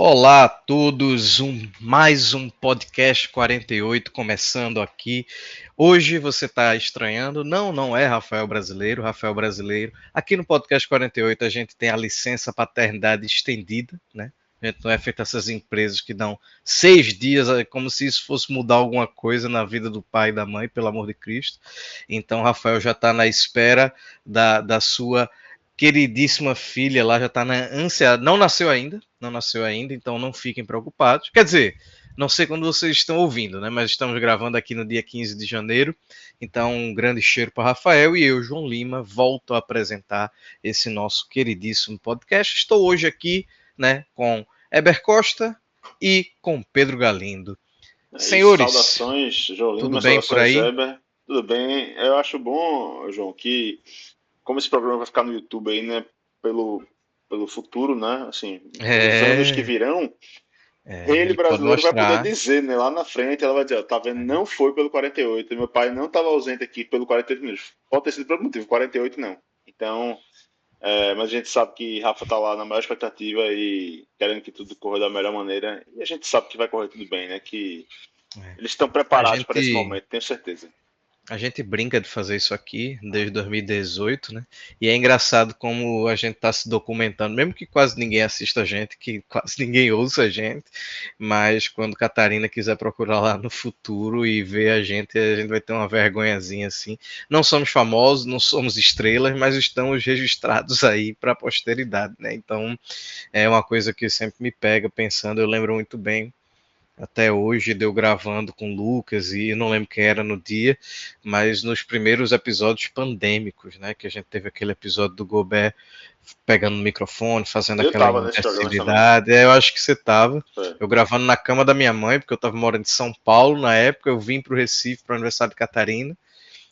Olá a todos, mais um podcast 48 começando aqui. Hoje você está estranhando? Não, não é Rafael Brasileiro, Rafael Brasileiro. Aqui no podcast 48 a gente tem a licença paternidade estendida, né? A gente não é feito essas empresas que dão 6 dias, como se isso fosse mudar alguma coisa na vida do pai e da mãe, pelo amor de Cristo. Então, Rafael já está na espera da sua queridíssima filha lá, já está na ânsia, não nasceu ainda, então não fiquem preocupados. Quer dizer, não sei quando vocês estão ouvindo, né? Mas estamos gravando aqui no dia 15 de janeiro. Então, um grande cheiro para Rafael e eu, João Lima, volto a apresentar esse nosso queridíssimo podcast. Estou hoje aqui, né, com Eber Costa e com Pedro Galindo. Senhores, Saudações, João tudo Lima, bem por saudações, aí? Weber. Tudo bem? Eu acho bom, João, que como esse programa vai ficar no YouTube aí, né, pelo, pelo futuro, né, assim, pelos anos que É, virão, a ele gente pode brasileiro vai poder mostrar. dizer, né, lá na frente, ela vai dizer, ó, tá vendo, não foi pelo 48, meu pai não estava ausente aqui pelo 48 minutos. Pode ter sido por outro motivo, 48 não. Então, mas a gente sabe que Rafa tá lá na maior expectativa e querendo que tudo corra da melhor maneira, e a gente sabe que vai correr tudo bem, né, que eles estão A preparados para esse gente momento, tenho certeza. A gente brinca de fazer isso aqui desde 2018, né? E é engraçado como a gente está se documentando, mesmo que quase ninguém assista a gente, que quase ninguém ouça a gente, mas quando Catarina quiser procurar lá no futuro e ver a gente vai ter uma vergonhazinha assim. Não somos famosos, não somos estrelas, mas estamos registrados aí para a posteridade, né? Então é uma coisa que sempre me pega pensando, eu lembro muito bem até hoje deu gravando com o Lucas e eu não lembro quem era no dia, mas nos primeiros episódios pandêmicos, né, que a gente teve aquele episódio do Gobert pegando o microfone, fazendo Eu aquela tava nesse programa também. imbecilidade, eu acho que você tava, Foi. eu gravando na cama da minha mãe, porque eu tava morando em São Paulo na época, eu vim para o Recife para o aniversário de Catarina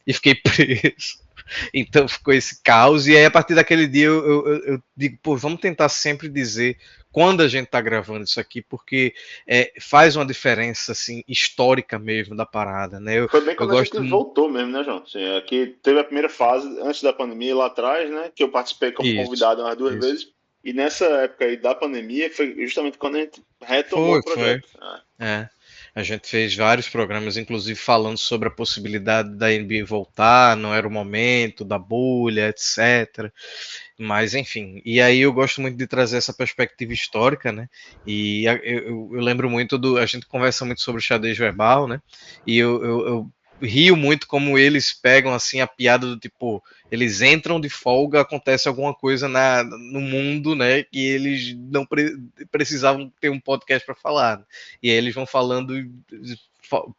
e fiquei preso. Então ficou esse caos, e aí a partir daquele dia eu digo, pô, vamos tentar sempre dizer quando a gente está gravando isso aqui, porque faz uma diferença assim histórica mesmo da parada, né? Foi bem Eu quando a gente gosto. voltou mesmo, né, João? Assim, aqui teve a primeira fase antes da pandemia lá atrás, né? Que eu participei como Isso, convidado umas duas isso. vezes. E nessa época aí da pandemia foi justamente quando a gente retomou o Foi. projeto. Ah, É. A gente fez vários programas, inclusive falando sobre a possibilidade da NBA voltar, não era o momento, da bolha, etc. Mas, enfim, e aí eu gosto muito de trazer essa perspectiva histórica, né? E eu lembro muito do. A gente conversa muito sobre o xadrez verbal, né? E eu rio muito como eles pegam assim a piada do tipo, eles entram de folga, acontece alguma coisa no mundo, né? Que eles não precisavam ter um podcast para falar. E aí eles vão falando,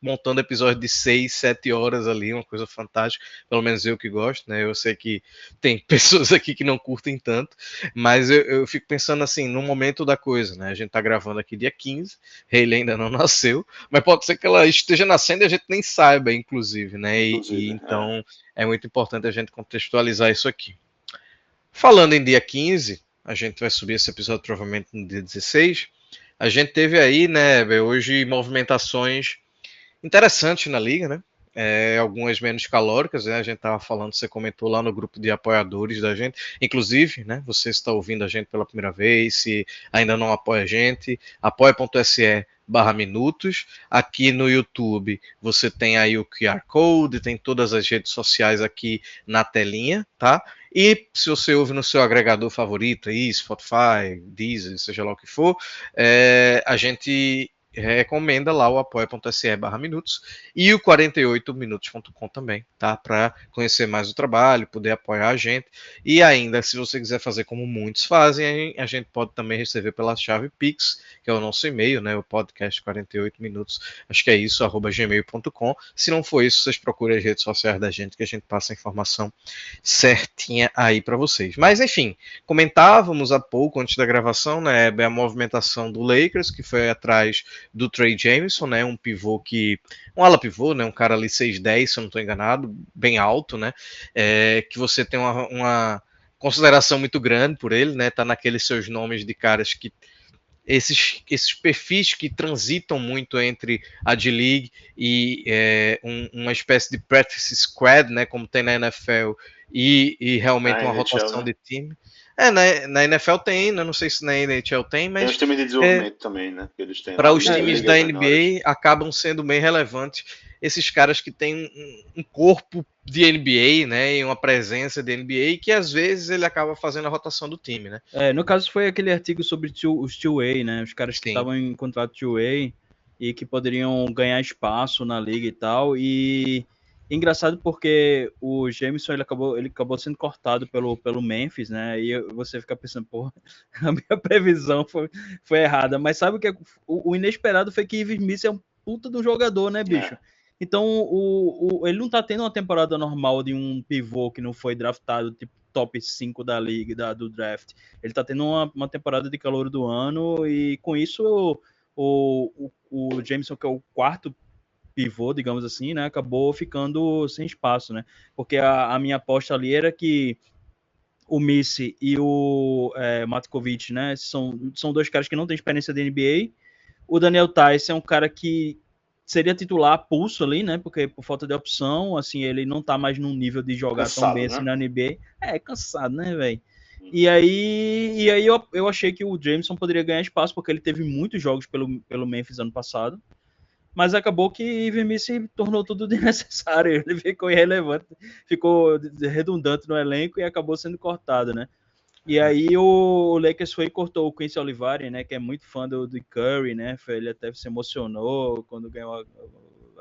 montando episódio de 6, 7 horas ali, uma coisa fantástica. Pelo menos eu que gosto, né? Eu sei que tem pessoas aqui que não curtem tanto, mas eu fico pensando assim, no momento da coisa, né? A gente tá gravando aqui dia 15, Hayley ainda não nasceu, mas pode ser que ela esteja nascendo e a gente nem saiba, inclusive, né? E inclusive, é. então é muito importante a gente contextualizar isso aqui. Falando em dia 15, a gente vai subir esse episódio provavelmente no dia 16. A gente teve aí, né, hoje movimentações interessantes na liga, né? Algumas menos calóricas, né? A gente estava falando, você comentou lá no grupo de apoiadores da gente. Inclusive, né? Você está ouvindo a gente pela primeira vez, se ainda não apoia a gente, apoia.se/minutos. Aqui no YouTube você tem aí o QR Code, tem todas as redes sociais aqui na telinha, tá? E se você ouve no seu agregador favorito aí, Spotify, Deezer, seja lá o que for, a gente recomenda lá o apoia.se/minutos e o 48minutos.com também, tá? Para conhecer mais o trabalho, poder apoiar a gente. E ainda, se você quiser fazer como muitos fazem, a gente pode também receber pela chave Pix, que é o nosso e-mail, né? O podcast 48 minutos, acho que é isso, @gmail.com. Se não for isso, vocês procurem as redes sociais da gente que a gente passa a informação certinha aí para vocês. Mas enfim, comentávamos há pouco antes da gravação, né, a movimentação do Lakers, que foi atrás do Trey Jameson, né, um ala pivô, né, um cara ali 6'10", se eu não estou enganado, bem alto, né, que você tem uma consideração muito grande por ele, né, tá naqueles seus nomes de caras que esses perfis que transitam muito entre a D-League e uma espécie de practice squad, né, como tem na NFL, e realmente Na uma NHL, rotação né? de time. Na NFL tem, né? Não sei se na NHL tem, Tem mas os times de desenvolvimento também, né? Que eles têm para lá, os times da ligas menores. NBA acabam sendo bem relevantes esses caras que têm um corpo de NBA, né? E uma presença de NBA que às vezes ele acaba fazendo a rotação do time, né? No caso foi aquele artigo sobre os two-way, né? Os caras que estavam em contrato two-way e que poderiam ganhar espaço na liga e tal. E engraçado porque o Jameson ele acabou sendo cortado pelo Memphis, né? E você fica pensando, porra, a minha previsão foi errada. Mas sabe o que o inesperado foi que Ives Smith é um puta do jogador, né, bicho? Então ele não tá tendo uma temporada normal de um pivô que não foi draftado, tipo, top 5 da liga, do draft. Ele tá tendo uma temporada de calor do ano e com isso o Jameson, que é o quarto pivô, digamos assim, né, acabou ficando sem espaço, né? Porque a minha aposta ali era que o Missy e o Matkovic, né, são dois caras que não têm experiência de NBA. O Daniel Theis é um cara que seria titular pulso ali, né? Porque por falta de opção, assim, ele não tá mais num nível de jogar cansado, tão bem assim na NBA. Cansado, né, velho? E aí eu achei que o Jameson poderia ganhar espaço, porque ele teve muitos jogos pelo Memphis ano passado. Mas acabou que Ives se tornou tudo desnecessário. Ele ficou irrelevante, ficou redundante no elenco e acabou sendo cortado, né? E aí o Lakers foi e cortou o Quincy Olivari, né, que é muito fã do Curry, né, ele até se emocionou quando ganhou,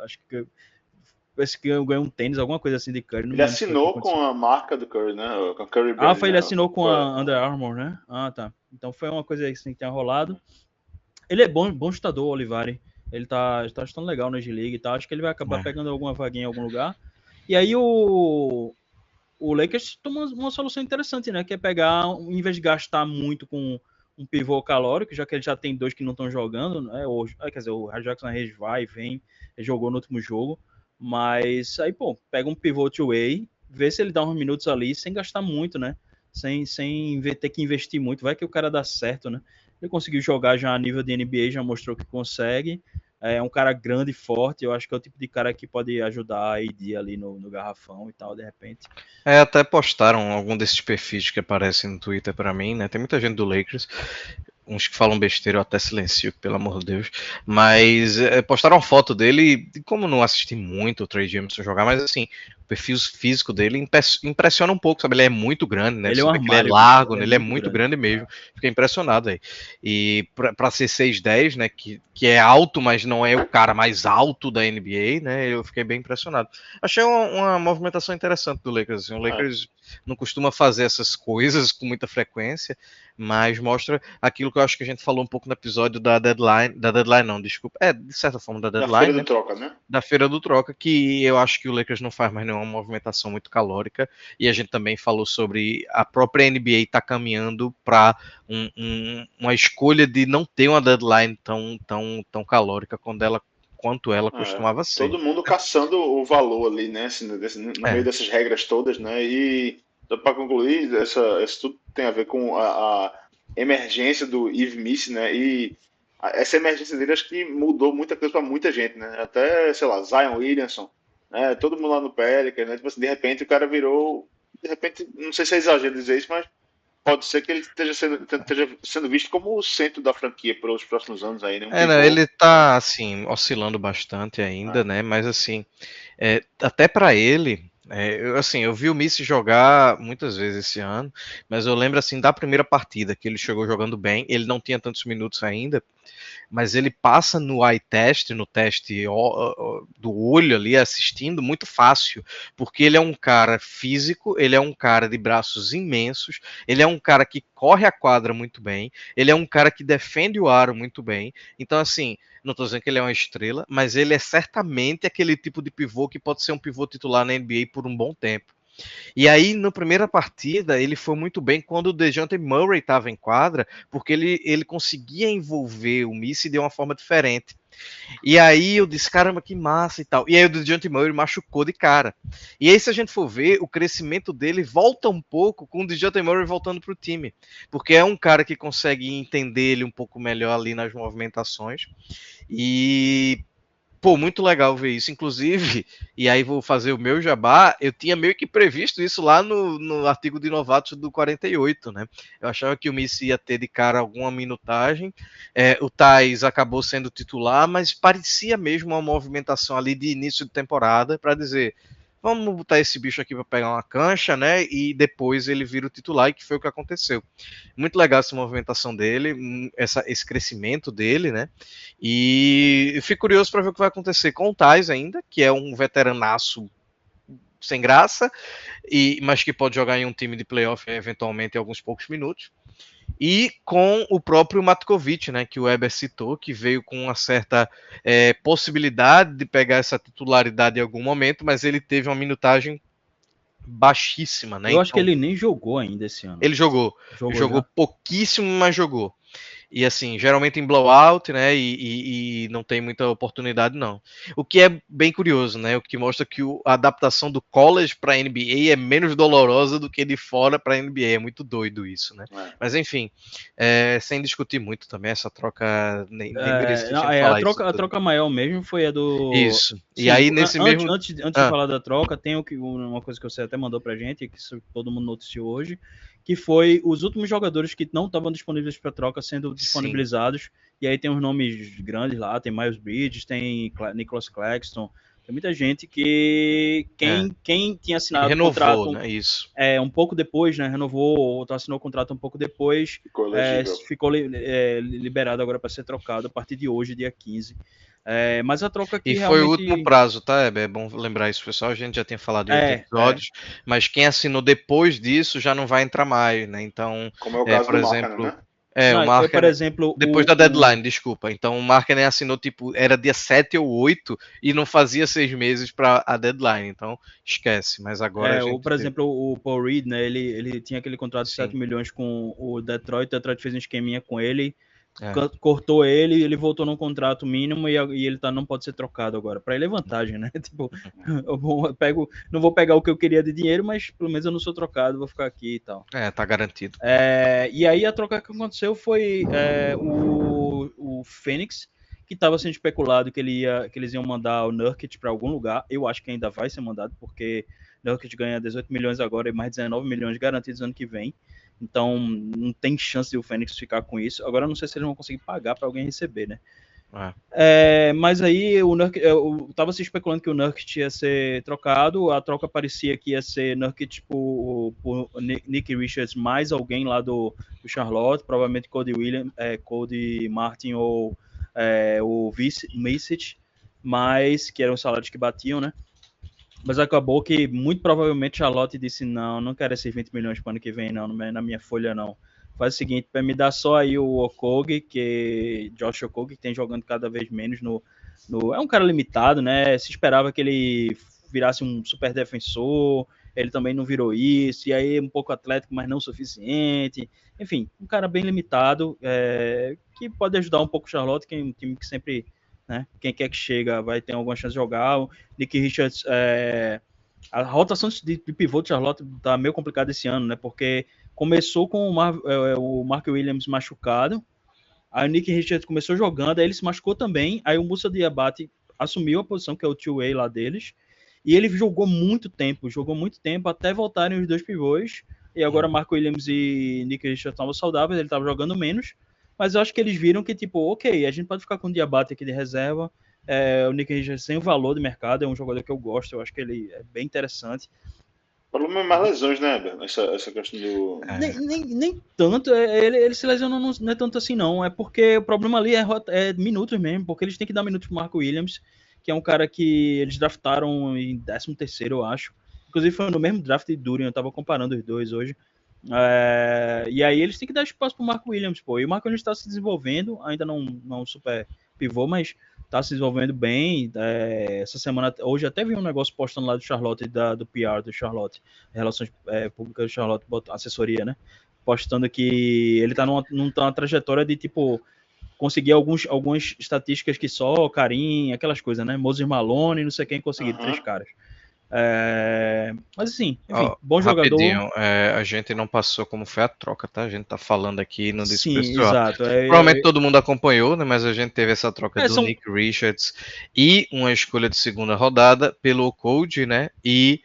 acho que ganhou um tênis, alguma coisa assim de Curry. Não ele assinou com a marca do Curry, né, com a Curry Brand. Ele assinou com a Under Armour, né? Tá. Então foi uma coisa assim que tinha rolado. Ele é bom chutador, o Olivari. Ele tá chutando legal na G-League e tal. Acho que ele vai acabar pegando alguma vaguinha em algum lugar. E aí o Lakers toma uma solução interessante, né? Que é pegar, em vez de gastar muito com um pivô calórico, já que ele já tem dois que não estão jogando, né? Quer dizer, o Jackson Reyes vai e vem, ele jogou no último jogo, mas aí, pô, pega um pivô two-way, vê se ele dá uns minutos ali, sem gastar muito, né? Sem ter que investir muito, vai que o cara dá certo, né? Ele conseguiu jogar já a nível de NBA, já mostrou que consegue. É um cara grande e forte, eu acho que é o tipo de cara que pode ajudar a AD ali no garrafão e tal, de repente. Até postaram algum desses perfis que aparecem no Twitter pra mim, né? Tem muita gente do Lakers, uns que falam besteira, eu até silencio, pelo amor de Deus. Mas postaram uma foto dele, e como não assisti muito o Trey Jameson jogar, mas assim, o perfil físico dele impressiona um pouco, sabe? Ele é muito grande, né? Ele é um armário, ele é largo, né? Ele é muito grande mesmo. Fiquei impressionado aí. E pra ser 6'10", né? Que é alto, mas não é o cara mais alto da NBA, né? Eu fiquei bem impressionado. Achei uma movimentação interessante do Lakers. Assim. O Lakers não costuma fazer essas coisas com muita frequência, mas mostra aquilo que eu acho que a gente falou um pouco no episódio da Deadline não, desculpa, de certa forma da Deadline, da Feira do Troca, né? Da Feira do Troca, que eu acho que o Lakers não faz mais nenhuma movimentação muito calórica, e a gente também falou sobre a própria NBA tá caminhando para uma escolha de não ter uma deadline tão calórica quanto ela costumava ser. Todo mundo caçando o valor ali, né? Assim, no meio dessas regras todas, né? E para concluir, isso tudo tem a ver com a emergência do Yves Missi, né? E essa emergência dele acho que mudou muita coisa para muita gente, né? Até, sei lá, Zion Williamson, né? Todo mundo lá no Pelicans, né? Tipo assim, de repente o cara virou, de repente, não sei se é exagero dizer isso, mas pode ser que ele esteja sendo visto como o centro da franquia para os próximos anos aí, né? Ele tá, assim, oscilando bastante ainda, né? Mas, assim, até para ele, eu vi o Messi jogar muitas vezes esse ano, mas eu lembro, assim, da primeira partida que ele chegou jogando bem, ele não tinha tantos minutos ainda, mas ele passa no eye test, no teste do olho ali, assistindo, muito fácil, porque ele é um cara físico, ele é um cara de braços imensos, ele é um cara que corre a quadra muito bem, ele é um cara que defende o aro muito bem, então assim, não estou dizendo que ele é uma estrela, mas ele é certamente aquele tipo de pivô que pode ser um pivô titular na NBA por um bom tempo. E aí, na primeira partida, ele foi muito bem quando o DeJounte Murray estava em quadra, porque ele conseguia envolver o Missy de uma forma diferente. E aí eu disse, caramba, que massa e tal. E aí o DeJounte Murray machucou de cara. E aí, se a gente for ver, o crescimento dele volta um pouco com o DeJounte Murray voltando para o time. Porque é um cara que consegue entender ele um pouco melhor ali nas movimentações. E Pô, muito legal ver isso. Inclusive, e aí vou fazer o meu jabá, eu tinha meio que previsto isso lá no artigo de novatos do 48, né? Eu achava que o Messi ia ter de cara alguma minutagem. O Thais acabou sendo titular, mas parecia mesmo uma movimentação ali de início de temporada para dizer. Vamos botar esse bicho aqui para pegar uma cancha, né? E depois ele vira o titular, e que foi o que aconteceu. Muito legal essa movimentação dele, esse crescimento dele, né? E eu fico curioso para ver o que vai acontecer com o Thais ainda, que é um veteranaço sem graça, mas que pode jogar em um time de playoff eventualmente em alguns poucos minutos. E com o próprio Matkovic, né, que o Weber citou, que veio com uma certa possibilidade de pegar essa titularidade em algum momento, mas ele teve uma minutagem baixíssima, né? Eu acho que ele nem jogou ainda esse ano. Ele jogou pouquíssimo, mas jogou. E assim, geralmente em blowout, né? E não tem muita oportunidade, não. O que é bem curioso, né? O que mostra que a adaptação do college para NBA é menos dolorosa do que de fora para NBA. É muito doido isso, né? Mas enfim, sem discutir muito também, essa troca nem merecia falar isso. A troca maior mesmo foi a do. Isso. Sim, e aí nesse mesmo. Antes de falar da troca, tem uma coisa que você até mandou pra gente, que todo mundo noticiou hoje, que foi os últimos jogadores que não estavam disponíveis para troca sendo disponibilizados. Sim. E aí tem uns nomes grandes lá, tem Miles Bridges, tem Nicholas Claxton, tem muita gente que quem tinha assinado o contrato, né? Isso. Um pouco depois, né, renovou ou assinou o contrato um pouco depois, ficou liberado agora para ser trocado a partir de hoje, dia 15. Mas a troca aqui e realmente... foi o último prazo, tá? É bom lembrar isso, pessoal. A gente já tinha falado em outros episódios, mas quem assinou depois disso já não vai entrar mais, né? Então, como é o caso por do exemplo, Markkanen, né? O Markkanen, por exemplo, depois da deadline, desculpa. Então o Markkanen assinou, tipo, era dia 7 ou 8 e não fazia 6 meses para a deadline. Então, esquece. Mas agora a gente... por exemplo, o Paul Reed, né? Ele tinha aquele contrato de 7 milhões com o Detroit fez um esqueminha com ele, cortou ele voltou num contrato mínimo e ele não pode ser trocado agora. Para ele é vantagem, né? Tipo, não vou pegar o que eu queria de dinheiro, mas pelo menos eu não sou trocado, vou ficar aqui e tal. Tá garantido. E aí a troca que aconteceu foi o Phoenix, que estava sendo especulado que eles iam mandar o Nurkic para algum lugar. Eu acho que ainda vai ser mandado, porque Nurkic ganha 18 milhões agora e mais 19 milhões garantidos ano que vem. Então, não tem chance de o Phoenix ficar com isso. Agora, eu não sei se eles vão conseguir pagar para alguém receber, né? Mas aí, eu tava se especulando que o Nurkic ia ser trocado. A troca parecia que ia ser Nurkic por Nick Richards mais alguém lá do Charlotte. Provavelmente Cody Martin ou o Micic, mas que eram os salários que batiam, né? Mas acabou que, muito provavelmente, Charlotte disse, não quero esses 20 milhões para o ano que vem, não, na minha folha, não. Faz o seguinte, para me dar só aí o Okogie, Josh Okogie, que tem jogando cada vez menos é um cara limitado, né? Se esperava que ele virasse um super defensor, ele também não virou isso, e aí um pouco atlético, mas não o suficiente. Enfim, um cara bem limitado, que pode ajudar um pouco o Charlotte, que é um time que sempre... Né? Quem quer que chega vai ter alguma chance de jogar. O Nick Richards, a rotação de pivô de Charlotte tá meio complicada esse ano, né? Porque começou com o Mark Williams machucado, aí o Nick Richards começou jogando, aí ele se machucou também, aí o Moussa Diabate assumiu a posição que é o two-way lá deles, e ele jogou muito tempo até voltarem os dois pivôs, e agora Mark Williams e Nick Richards estavam saudáveis, ele estava jogando menos, mas eu acho que eles viram que, tipo, ok, a gente pode ficar com o Diabate aqui de reserva, o Nick Richards tem o valor de mercado, é um jogador que eu gosto, eu acho que ele é bem interessante. O problema é mais lesões, né, Abel? Essa questão do... Nem tanto, ele se lesionou, não é tanto assim não, é porque o problema ali é minutos mesmo, porque eles têm que dar minutos pro Marco Williams, que é um cara que eles draftaram em 13º, eu acho, inclusive foi no mesmo draft de Durian, eu tava comparando os dois hoje, e aí eles têm que dar espaço pro Marco Williams, pô, e o Marco Williams tá se desenvolvendo, ainda não super pivô, mas tá se desenvolvendo bem. Essa semana, hoje até vi um negócio postando lá do Charlotte, do PR do Charlotte, Relações Públicas do Charlotte, assessoria, né? Postando que ele tá numa trajetória de, tipo, conseguir algumas estatísticas que só Karim, aquelas coisas, né? Moses Malone, não sei quem conseguiram, 3 caras. Mas assim, enfim, bom jogador. Rapidinho, a gente não passou como foi a troca, tá? A gente tá falando aqui no disse Sim, pessoal. exato. Provavelmente todo mundo acompanhou, né? Mas a gente teve essa troca do são... Nick Richards e uma escolha de segunda rodada pelo Code, né? E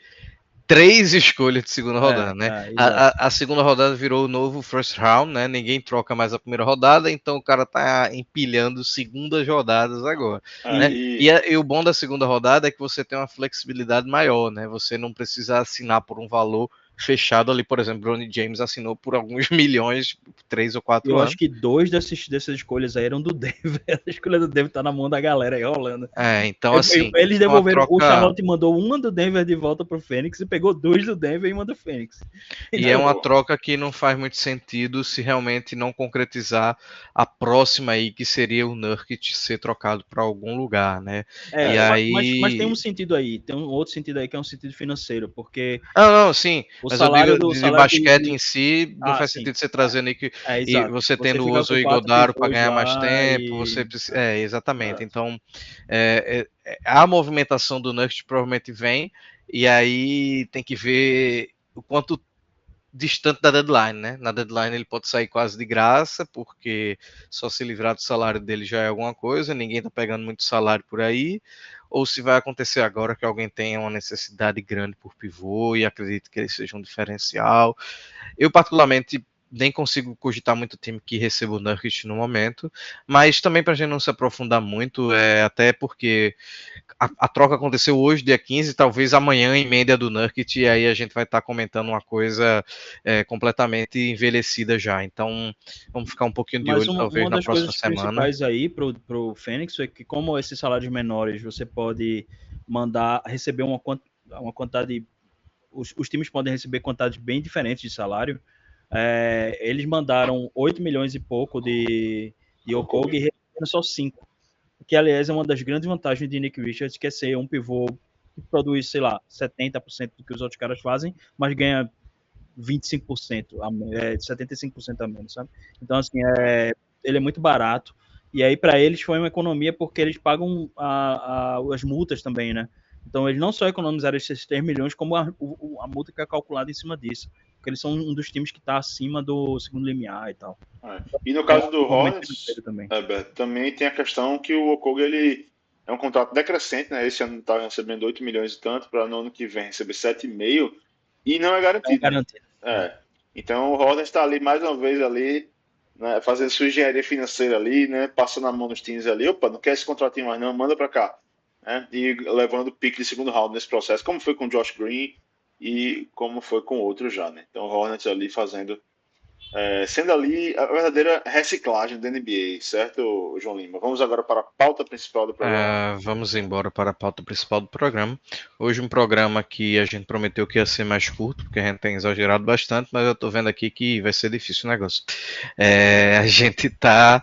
3 escolhas de segunda rodada, né? A segunda rodada virou o novo first round, né? Ninguém troca mais a primeira rodada, então o cara tá empilhando segundas rodadas agora. Né? E o bom da segunda rodada é que você tem uma flexibilidade maior, né? Você não precisa assinar por um valor fechado ali, por exemplo, Bronny James assinou por alguns milhões, 3 ou 4 anos. Eu acho que 2 dessas escolhas aí eram do Denver. A escolha do Denver tá na mão da galera aí rolando. Então assim. Eles devolveram. O Charlotte mandou uma do Denver de volta pro Phoenix e pegou 2 do Denver e uma do Phoenix. E é uma troca que não faz muito sentido se realmente não concretizar a próxima aí, que seria o Nurkic ser trocado para algum lugar, né? Mas tem um sentido aí, tem um outro sentido aí que é um sentido financeiro, porque... sim, o mas salário eu digo de basquete em si, não faz sentido você trazer Nick e você tendo o Oso e Godaro para ganhar mais tempo, você precisa... exatamente, então a movimentação do Nurkic provavelmente vem, e aí tem que ver o quanto distante da deadline, né? Na deadline ele pode sair quase de graça, porque só se livrar do salário dele já é alguma coisa, ninguém tá pegando muito salário por aí, ou se vai acontecer agora que alguém tenha uma necessidade grande por pivô e acredito que ele seja um diferencial. Eu particularmente nem consigo cogitar muito time que receba o Nurkic no momento, mas também para a gente não se aprofundar muito, até porque a troca aconteceu hoje, dia 15, talvez amanhã em média do Nurkic, e aí a gente vai estar comentando uma coisa completamente envelhecida já. Então, vamos ficar um pouquinho de olho, talvez, na próxima semana. Uma das coisas principais aí pro Phoenix é que, como esses salários menores, você pode receber uma quantidade... Os times podem receber quantidades bem diferentes de salário. Eles mandaram 8 milhões e pouco de Okogie e receberam só 5. Que, aliás, é uma das grandes vantagens de Nick Richards, que é ser um pivô que produz, sei lá, 70% do que os outros caras fazem, mas ganha 25%, 75% a menos, sabe? Então, assim, ele é muito barato. E aí, para eles, foi uma economia porque eles pagam as multas também, né? Então, eles não só economizaram esses 3 milhões, como a multa que é calculada em cima disso. Porque eles são um dos times que está acima do segundo limiar e tal. E no caso do Hornets, também tem a questão que o Okogie, ele é um contrato decrescente, né? Esse ano está recebendo 8 milhões e tanto, para no ano que vem receber 7,5, e não é garantido. Então o Hornets está ali mais uma vez ali, né, fazendo sua engenharia financeira ali, né, passando a mão nos times ali. Opa, não quer esse contratinho mais não, manda para cá. Né, e levando o pique de segundo round nesse processo, como foi com o Josh Green e como foi com outros já, né? Então o Hornets ali fazendo, sendo ali a verdadeira reciclagem da NBA, certo, João Lima? Vamos agora para a pauta principal do programa. Vamos embora para a pauta principal do programa. Hoje um programa que a gente prometeu que ia ser mais curto, porque a gente tem exagerado bastante, mas eu estou vendo aqui que vai ser difícil o negócio. A gente está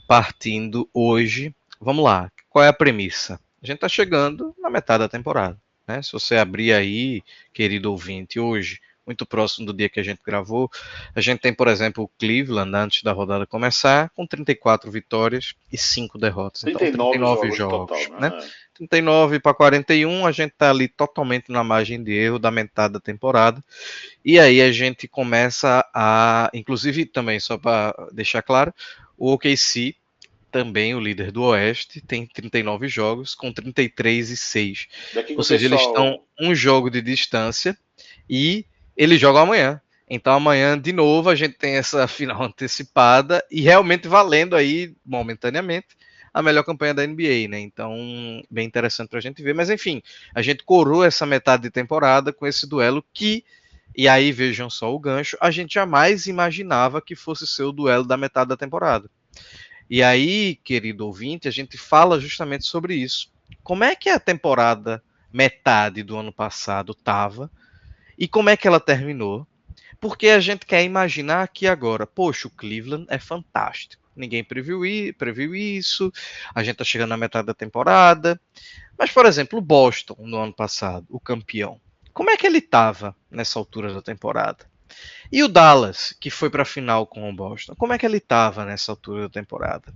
partindo hoje. Vamos lá, qual é a premissa? A gente está chegando na metade da temporada, né? Se você abrir aí, querido ouvinte, hoje, muito próximo do dia que a gente gravou, a gente tem, por exemplo, o Cleveland, antes da rodada começar, com 34 vitórias e 5 derrotas. 39 então, 39 jogos total, né? 39 para 41, a gente está ali totalmente na margem de erro da metade da temporada. E aí a gente começa inclusive também, só para deixar claro, o OKC, também o líder do Oeste, tem 39 jogos com 33 e 6. Ou seja, eles estão um jogo de distância e eles jogam amanhã. Então amanhã, de novo, a gente tem essa final antecipada e realmente valendo aí, momentaneamente, a melhor campanha da NBA, né? Então, bem interessante pra gente ver. Mas enfim, a gente coroa essa metade de temporada com esse duelo que, e aí vejam só o gancho, a gente jamais imaginava que fosse ser o duelo da metade da temporada. E aí, querido ouvinte, a gente fala justamente sobre isso. Como é que a temporada metade do ano passado estava e como é que ela terminou? Porque a gente quer imaginar que agora, poxa, o Cleveland é fantástico. Ninguém previu isso, a gente está chegando na metade da temporada. Mas, por exemplo, o Boston, no ano passado, o campeão, como é que ele estava nessa altura da temporada? E o Dallas, que foi para a final com o Boston, como é que ele estava nessa altura da temporada?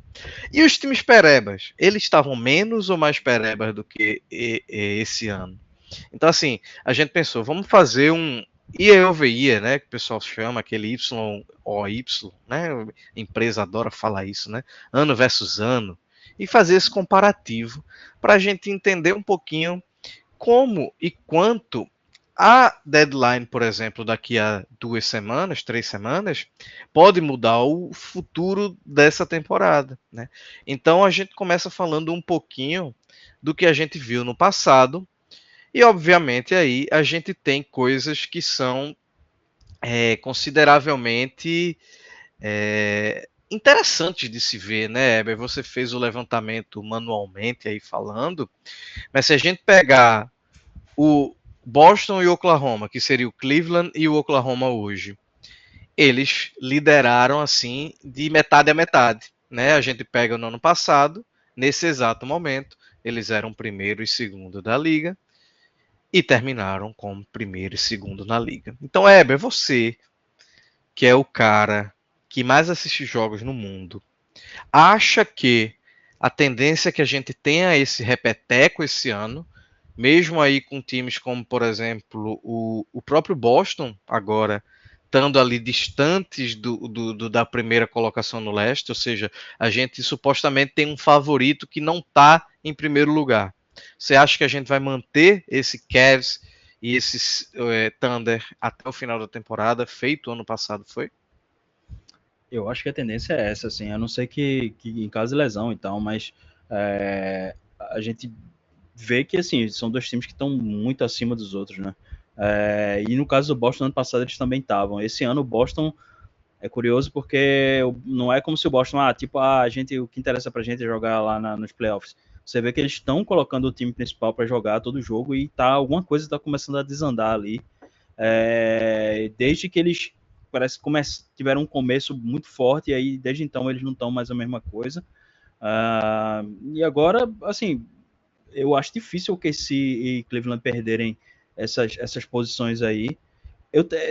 E os times perebas, eles estavam menos ou mais perebas do que esse ano? Então, assim, a gente pensou, vamos fazer um year over year, né? Que o pessoal chama, aquele YOY, né? A empresa adora falar isso, né? Ano versus ano. E fazer esse comparativo para a gente entender um pouquinho como e quanto a deadline, por exemplo, daqui a 2 semanas, 3 semanas, pode mudar o futuro dessa temporada, né? Então a gente começa falando um pouquinho do que a gente viu no passado e, obviamente, aí a gente tem coisas que são consideravelmente interessantes de se ver, né, Heber? Você fez o levantamento manualmente aí falando, mas se a gente pegar o Boston e Oklahoma, que seria o Cleveland e o Oklahoma hoje, eles lideraram assim de metade a metade, né? A gente pega no ano passado, nesse exato momento, eles eram primeiro e segundo da liga e terminaram como primeiro e segundo na liga. Então, Heber, você, que é o cara que mais assiste jogos no mundo, acha que a tendência é que a gente tenha esse repeteco esse ano, mesmo aí com times como, por exemplo, o próprio Boston, agora estando ali distantes da primeira colocação no leste, ou seja, a gente supostamente tem um favorito que não está em primeiro lugar. Você acha que a gente vai manter esse Cavs e esse Thunder até o final da temporada, feito ano passado foi? Eu acho que a tendência é essa, assim, a não ser que em caso de lesão e tal, mas a gente vê que, assim, são dois times que estão muito acima dos outros, né? E no caso do Boston, ano passado eles também estavam. Esse ano o Boston é curioso porque não é como se o Boston, o que interessa pra gente é jogar lá nos playoffs. Você vê que eles estão colocando o time principal para jogar todo jogo e alguma coisa está começando a desandar ali. Desde que eles parece que tiveram um começo muito forte e aí desde então eles não estão mais a mesma coisa. E agora, assim, eu acho difícil que KC e Cleveland perderem essas posições aí.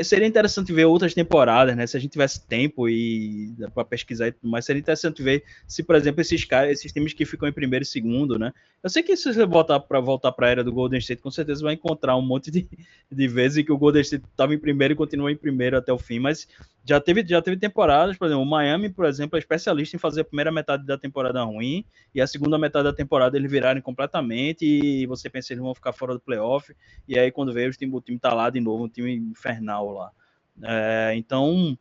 Seria interessante ver outras temporadas, né? Se a gente tivesse tempo e para pesquisar e tudo mais, seria interessante ver se, por exemplo, esses times que ficam em primeiro e segundo, né? Eu sei que se você voltar para a era do Golden State, com certeza vai encontrar um monte de vezes que o Golden State estava em primeiro e continua em primeiro até o fim, mas já teve temporadas, por exemplo, o Miami, por exemplo, é especialista em fazer a primeira metade da temporada ruim e a segunda metade da temporada eles virarem completamente e você pensa que eles vão ficar fora do playoff e aí quando veio o time tá lá de novo, um time infernal lá. Então,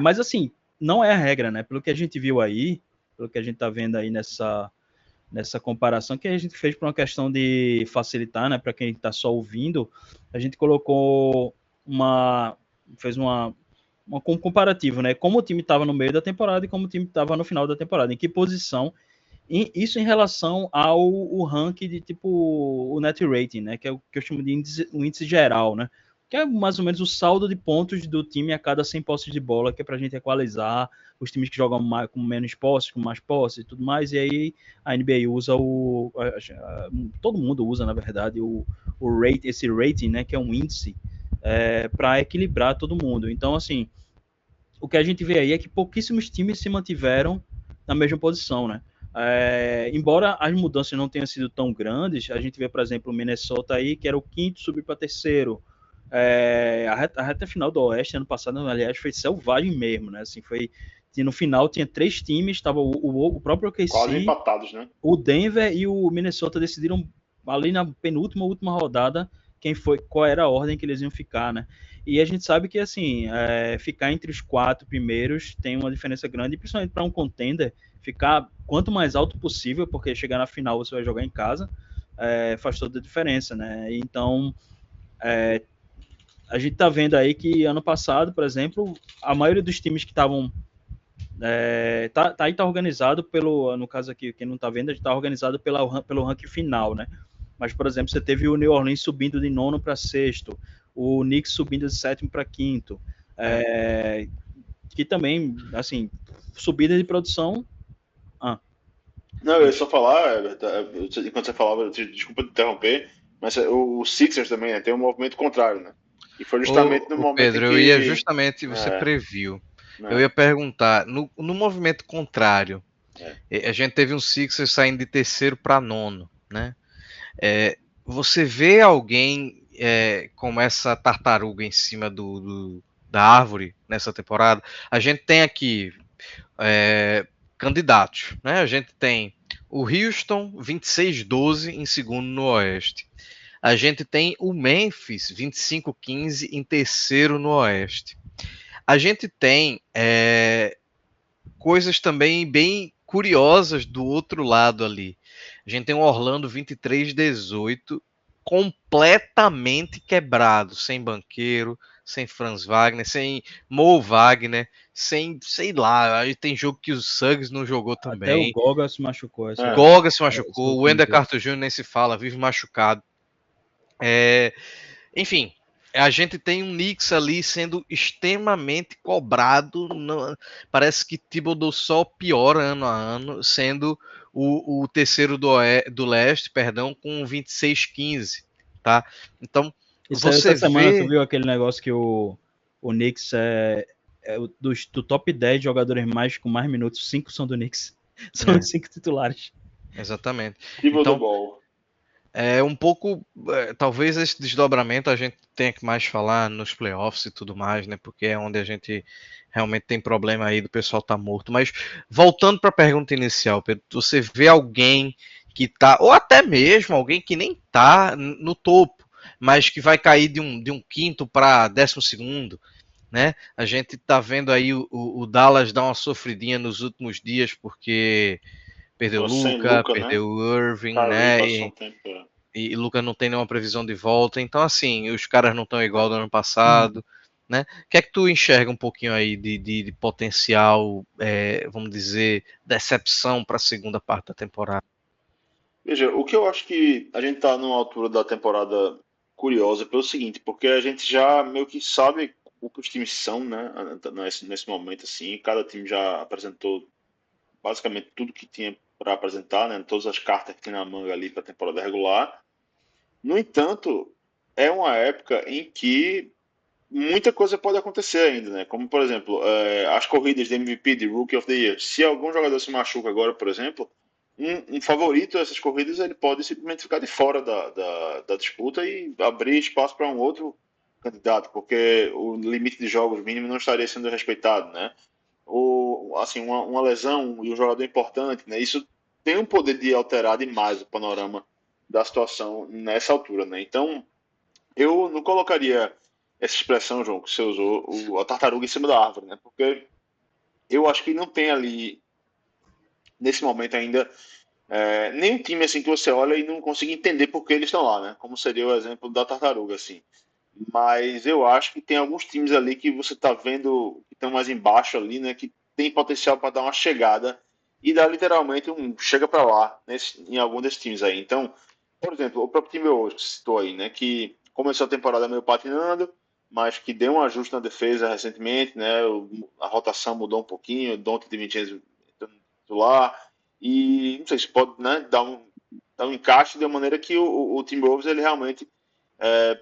mas assim, não é a regra, né? Pelo que a gente viu aí, pelo que a gente tá vendo aí nessa comparação que a gente fez por uma questão de facilitar, né? Para quem está só ouvindo, a gente colocou fez um comparativo, né? Como o time estava no meio da temporada e como o time estava no final da temporada, em que posição. Isso em relação ao ranking de tipo o net rating, né? Que é o que eu chamo de índice geral, né? Que é mais ou menos o saldo de pontos do time a cada 100 posses de bola, que é para a gente equalizar os times que jogam com menos posses, com mais posses e tudo mais. E aí a NBA usa todo mundo usa, na verdade, esse rating, né? Que é um índice para equilibrar todo mundo. Então, assim, o que a gente vê aí é que pouquíssimos times se mantiveram na mesma posição, né? Embora as mudanças não tenham sido tão grandes, a gente vê, por exemplo, o Minnesota aí, que era o quinto, subiu para terceiro. A reta final do Oeste, ano passado, aliás, foi selvagem mesmo, né? Assim, no final tinha 3 times, estava o próprio OKC, quase empatados, né? O Denver e o Minnesota decidiram ali na penúltima, última rodada qual era a ordem que eles iam ficar, né? E a gente sabe que, assim, ficar entre os 4 primeiros tem uma diferença grande, principalmente para um contender, ficar quanto mais alto possível, porque chegar na final você vai jogar em casa, faz toda a diferença, né? Então, a gente tá vendo aí que ano passado, por exemplo, a maioria dos times que estavam tá organizado no caso aqui, quem não tá vendo, a gente tá organizado pelo ranking final, né? Mas, por exemplo, você teve o New Orleans subindo de 9º para 6º, o Knicks subindo de 7º para 5º, que também, assim, subida de produção. Não, eu ia só falar, enquanto você falava, desculpa te interromper, mas o Sixers também, né, tem um movimento contrário, né? E foi justamente no momento Pedro, em que... eu ia justamente, você previu. Eu ia perguntar, no movimento contrário, a gente teve um Sixers saindo de terceiro para 9º, né? você vê alguém como essa tartaruga em cima da árvore nessa temporada? A gente tem aqui candidatos, né? A gente tem o Houston 26-12 em segundo no Oeste. A gente tem o Memphis 25-15 em terceiro no Oeste. A gente tem coisas também bem curiosas do outro lado ali. A gente tem o Orlando 23-18 completamente quebrado, sem Banqueiro, sem Franz Wagner, sem Mo Wagner, sem, sei lá, aí tem jogo que o Suggs não jogou também. Até o Goga se machucou. Goga se machucou, o Wendell Carter Jr. nem se fala, vive machucado. Enfim, a gente tem um Knicks ali sendo extremamente cobrado. Parece que Thibodeau só piora ano a ano, sendo o terceiro do leste, perdão, com 26-15, tá? Então, essa semana tu viu aquele negócio que o Knicks do top 10 jogadores com mais minutos, 5 são do Knicks. São os 5 titulares. Exatamente. Então, um pouco, talvez esse desdobramento a gente tenha que mais falar nos playoffs e tudo mais, né? Porque é onde a gente realmente tem problema aí do pessoal tá morto. Mas voltando para a pergunta inicial, Pedro, você vê alguém que tá, ou até mesmo alguém que nem tá no topo, mas que vai cair de um quinto para 12º, né? A gente tá vendo aí o Dallas dar uma sofridinha nos últimos dias porque perdeu o Luka, perdeu o Irving, né? E Luka não tem nenhuma previsão de volta. Então, assim, os caras não estão igual do ano passado, né? O que é que tu enxerga um pouquinho aí de potencial, vamos dizer, decepção para a segunda parte da temporada? Veja, o que eu acho que a gente está numa altura da temporada curiosa pelo seguinte, porque a gente já meio que sabe o que os times são, né? Nesse momento, assim, cada time já apresentou basicamente tudo que tinha para apresentar, né? Todas as cartas que tem na manga ali para a temporada regular. No entanto, é uma época em que muita coisa pode acontecer ainda, né? Como, por exemplo, as corridas de MVP, de Rookie of the Year. Se algum jogador se machuca agora, por exemplo, um favorito dessas corridas, ele pode simplesmente ficar de fora da disputa e abrir espaço para um outro candidato, porque o limite de jogos mínimo não estaria sendo respeitado, né? Ou, assim, uma lesão e um jogador importante, né? Isso tem um poder de alterar demais o panorama da situação nessa altura, né? Então, eu não colocaria essa expressão, João, que você usou, a tartaruga em cima da árvore, né? Porque eu acho que não tem ali, nesse momento ainda, nenhum time assim que você olha e não consiga entender por que eles estão lá, né? Como seria o exemplo da tartaruga, assim. Mas eu acho que tem alguns times ali que você está vendo que estão mais embaixo ali, né? Que tem potencial para dar uma chegada e dar literalmente um chega para lá em algum desses times aí. Então, por exemplo, o próprio time hoje que citou aí, né? Que começou a temporada meio patinando, mas que deu um ajuste na defesa recentemente, né? A rotação mudou um pouquinho, o Dante de Vincenzo titular e não sei se pode, né? Dar um encaixe de uma maneira que o Timberwolves ele realmente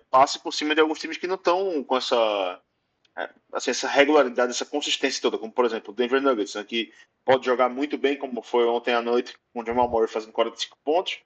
passe por cima de alguns times que não estão com assim, essa regularidade, essa consistência toda, como por exemplo o Denver Nuggets, né, que pode jogar muito bem, como foi ontem à noite, com o Jamal Murray fazendo 45 pontos,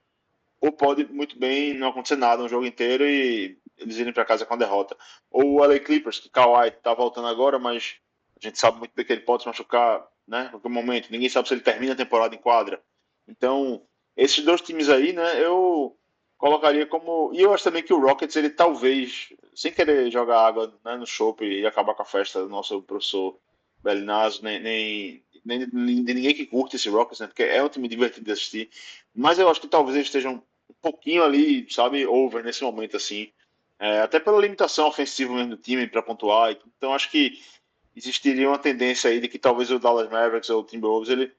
ou pode muito bem não acontecer nada um jogo inteiro e eles irem para casa com a derrota. Ou o LA Clippers, que Kawhi está voltando agora, mas a gente sabe muito bem que ele pode se machucar, né, em qualquer momento. Ninguém sabe se ele termina a temporada em quadra. Então, esses dois times aí, né, eu colocaria como... E eu acho também que o Rockets, ele talvez, sem querer jogar água, né, no chope e acabar com a festa do nosso professor Belinazzo, nem de ninguém que curte esse Rockets, né, porque é um time divertido de assistir. Mas eu acho que talvez eles estejam um pouquinho ali, sabe, over nesse momento, assim. Até pela limitação ofensiva mesmo do time para pontuar. Então acho que existiria uma tendência aí de que talvez o Dallas Mavericks ou o Timberwolves,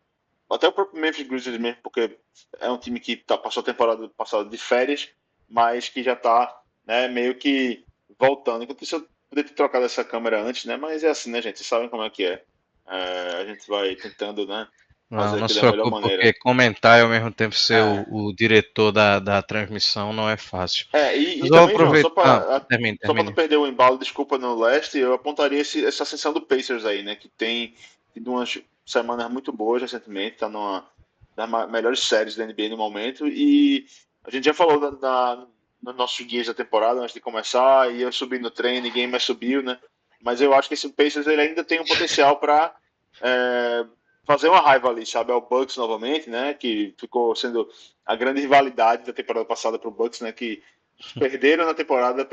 até o próprio Memphis Grizzlies mesmo, porque é um time que passou a temporada passada de férias, mas que já está, né, meio que voltando. Enquanto isso eu poderia ter trocado essa câmera antes, né? Mas é assim, né, gente? Vocês sabem como é que é. A gente vai tentando, né? Não se preocupe, porque comentar e ao mesmo tempo ser o diretor da transmissão não é fácil. E também, João, só para não perder o embalo, desculpa, no leste, eu apontaria essa ascensão do Pacers aí, né? Que tem tido umas semanas muito boas recentemente, tá numa das melhores séries da NBA no momento, e a gente já falou nos nossos guias da temporada antes de começar, ia subir no trem, ninguém mais subiu, né? Mas eu acho que esse Pacers ele ainda tem um potencial para fazer uma raiva ali, sabe? É o Bucks novamente, né? Que ficou sendo a grande rivalidade da temporada passada para o Bucks, né? Que perderam na temporada,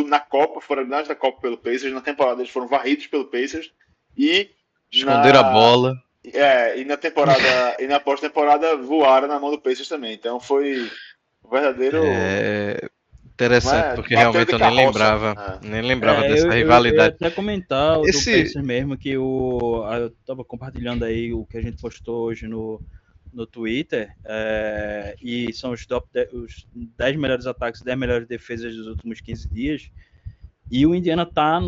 na Copa, foram eliminados da Copa pelo Pacers, na temporada eles foram varridos pelo Pacers e Esconderam a bola. e na temporada e na pós-temporada voaram na mão do Pacers também. Então foi um verdadeiro Interessante, porque realmente eu nem lembrava dessa rivalidade. Eu ia até comentar do Pacers mesmo, que eu tava compartilhando aí o que a gente postou hoje no Twitter, e são os 10 melhores ataques, 10 melhores defesas dos últimos 15 dias, e o Indiana tá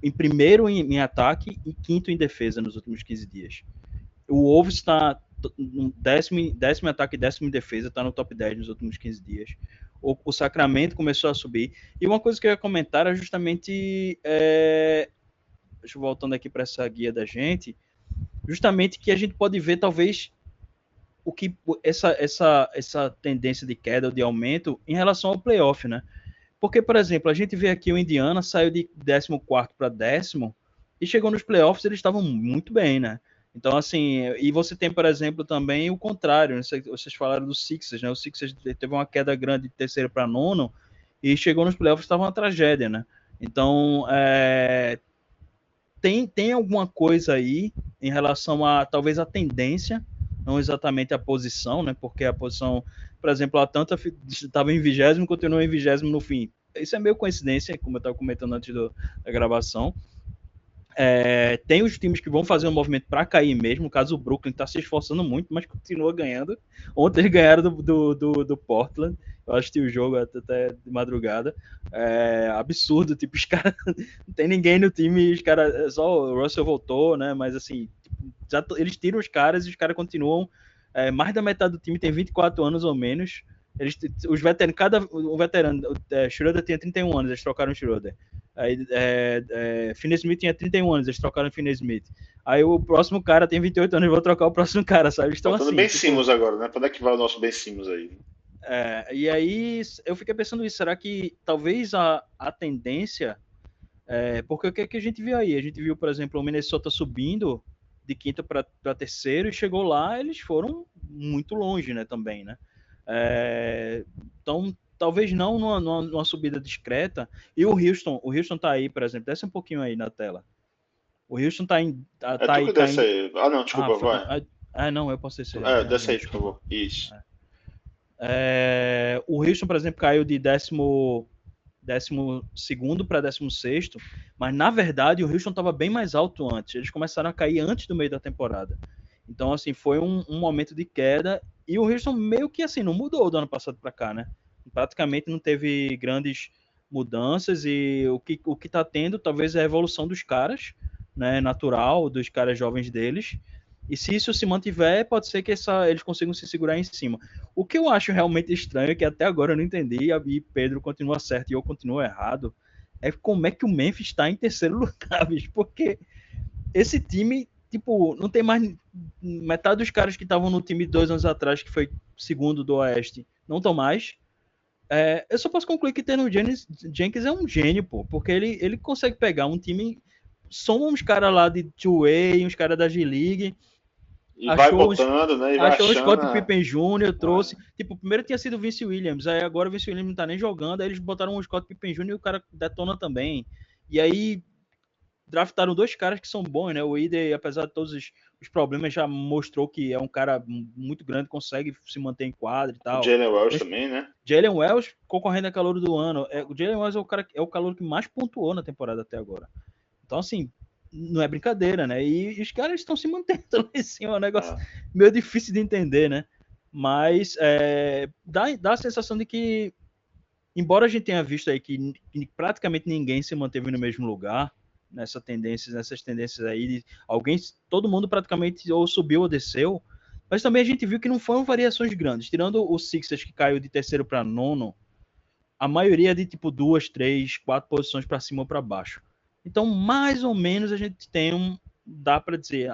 em primeiro em ataque e quinto em defesa nos últimos 15 dias. O Wolves está no décimo ataque e décimo em defesa, está no top 10 nos últimos 15 dias. O Sacramento começou a subir. E uma coisa que eu ia comentar é justamente, deixa eu voltando aqui para essa guia da gente, justamente que a gente pode ver talvez o que essa tendência de queda ou de aumento em relação ao playoff, né? Porque, por exemplo, a gente vê aqui o Indiana saiu de 14º para 10º e chegou nos playoffs, eles estavam muito bem, né? Então, assim, e você tem, por exemplo, também o contrário, né? Vocês falaram do Sixers, né? O Sixers teve uma queda grande de terceiro para nono e chegou nos playoffs, estava uma tragédia, né? Então, tem alguma coisa aí em relação a, talvez, a tendência, não exatamente a posição, né? Porque a posição, por exemplo, a Atlanta estava em 20º, continuou em 20º no fim. Isso é meio coincidência, como eu estava comentando antes da gravação. Tem os times que vão fazer um movimento para cair mesmo. No caso, o Brooklyn está se esforçando muito, mas continua ganhando. Ontem eles ganharam do Portland. Eu assisti o jogo até de madrugada. Absurdo, tipo, os caras. Não tem ninguém no time, os caras. Só o Russell voltou, né? Mas assim, eles tiram os caras e os caras continuam. Mais da metade do time tem 24 anos ou menos. Os veteranos, o veterano, Schroeder tinha 31 anos, eles trocaram o Schroeder. Aí, Finney-Smith tinha 31 anos, eles trocaram o Finney-Smith. Aí o próximo cara tem 28 anos, vou trocar o próximo cara, sabe? Eles estão assim. Ben Simmons agora, né? Pra onde é que vai o nosso Ben Simmons aí? E aí eu fiquei pensando isso, será que talvez a tendência, porque o que a gente viu aí? A gente viu, por exemplo, o Minnesota subindo de quinto para terceiro e chegou lá, eles foram muito longe, né, também, né? Então, talvez não numa subida discreta. E o Houston tá aí, por exemplo, desce um pouquinho aí na tela. O Houston tá aí. Aí. Ah, não, desculpa, vai. Não, eu posso descer. Desce aí, por favor. Isso. O Houston, por exemplo, caiu de 12º para 16º, mas na verdade o Houston estava bem mais alto antes. Eles começaram a cair antes do meio da temporada. Então, assim, foi um momento de queda. E o Houston meio que assim não mudou do ano passado para cá, né? Praticamente não teve grandes mudanças e o que tá tendo talvez é a evolução dos caras, né? Natural, dos caras jovens deles. E se isso se mantiver, pode ser que eles consigam se segurar em cima. O que eu acho realmente estranho, é que até agora eu não entendi, e Pedro continua certo e eu continuo errado, é como é que o Memphis está em terceiro lugar, bicho. Porque esse time, tipo, não tem mais metade dos caras que estavam no time 2 anos atrás, que foi segundo do Oeste, não estão mais. Eu só posso concluir que Taylor Jenkins é um gênio, pô, porque ele consegue pegar um time, soma uns caras lá de two-way, uns caras da G-League, e vai botando, né? E vai achou o Scott Pippen Jr., trouxe. Tipo, primeiro tinha sido o Vince Williams, aí agora o Vince Williams não tá nem jogando, aí eles botaram o Scott Pippen Jr. e o cara detona também. E aí draftaram 2 caras que são bons, né? O Ide, apesar de todos os problemas, já mostrou que é um cara muito grande, consegue se manter em quadra e tal. O Jalen Wells também, né? Jalen Wells concorrendo a calor do ano. O Jalen Wells é o calor que mais pontuou na temporada até agora. Então, assim, não é brincadeira, né? E os caras estão se mantendo lá em cima, é um negócio meio difícil de entender, né? Mas dá a sensação de que, embora a gente tenha visto aí que praticamente ninguém se manteve no mesmo lugar, nessas tendências aí, todo mundo praticamente ou subiu ou desceu, mas também a gente viu que não foram variações grandes. Tirando o Sixers, que caiu de terceiro para nono, a maioria é de tipo 2, 3, 4 posições para cima ou para baixo. Então, mais ou menos, a gente dá para dizer,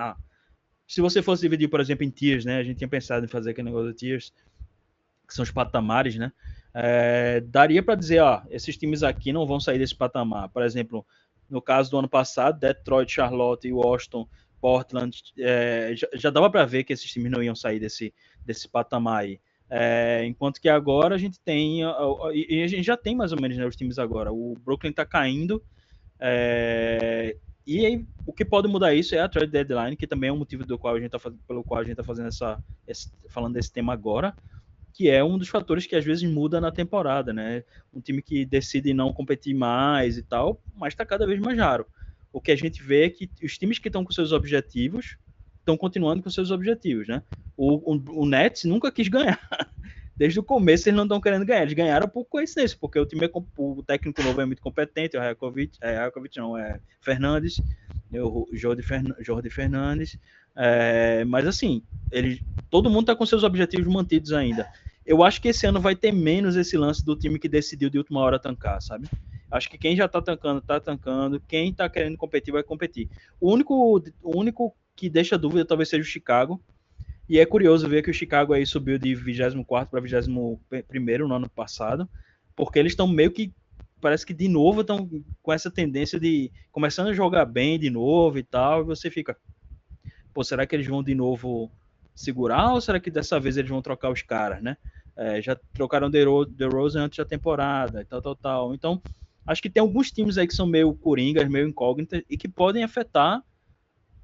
se você fosse dividir, por exemplo, em tiers, né? A gente tinha pensado em fazer aquele negócio de tiers, que são os patamares, né? daria para dizer, esses times aqui não vão sair desse patamar. Por exemplo, no caso do ano passado, Detroit, Charlotte, Washington, Portland, já dava para ver que esses times não iam sair desse patamar aí. Enquanto que agora a gente tem, e a gente já tem mais ou menos, né, os times agora. O Brooklyn está caindo, e aí, o que pode mudar isso é a trade deadline, que também é um motivo pelo qual a gente está fazendo falando desse tema agora, que é um dos fatores que às vezes muda na temporada, né? Um time que decide não competir mais e tal, mas está cada vez mais raro. O que a gente vê é que os times que estão com seus objetivos estão continuando com seus objetivos, né? O Nets nunca quis ganhar. Desde o começo eles não estão querendo ganhar. Eles ganharam por coincidência, porque o time o técnico novo é muito competente, o Fernandes, o Jordi Fernandes. Mas assim, todo mundo está com seus objetivos mantidos ainda. Eu acho que esse ano vai ter menos esse lance do time que decidiu de última hora tancar, sabe? Acho que quem já tá tancando. Quem tá querendo competir, vai competir. O único que deixa dúvida talvez seja o Chicago. E é curioso ver que o Chicago aí subiu de 24º para 21º no ano passado, porque eles estão meio que, parece que de novo estão com essa tendência de começando a jogar bem de novo e tal, e você fica, pô, será que eles vão de novo segurar ou será que dessa vez eles vão trocar os caras, né? Já trocaram The Rose antes da temporada e tal. Então, acho que tem alguns times aí que são meio coringas, meio incógnitas e que podem afetar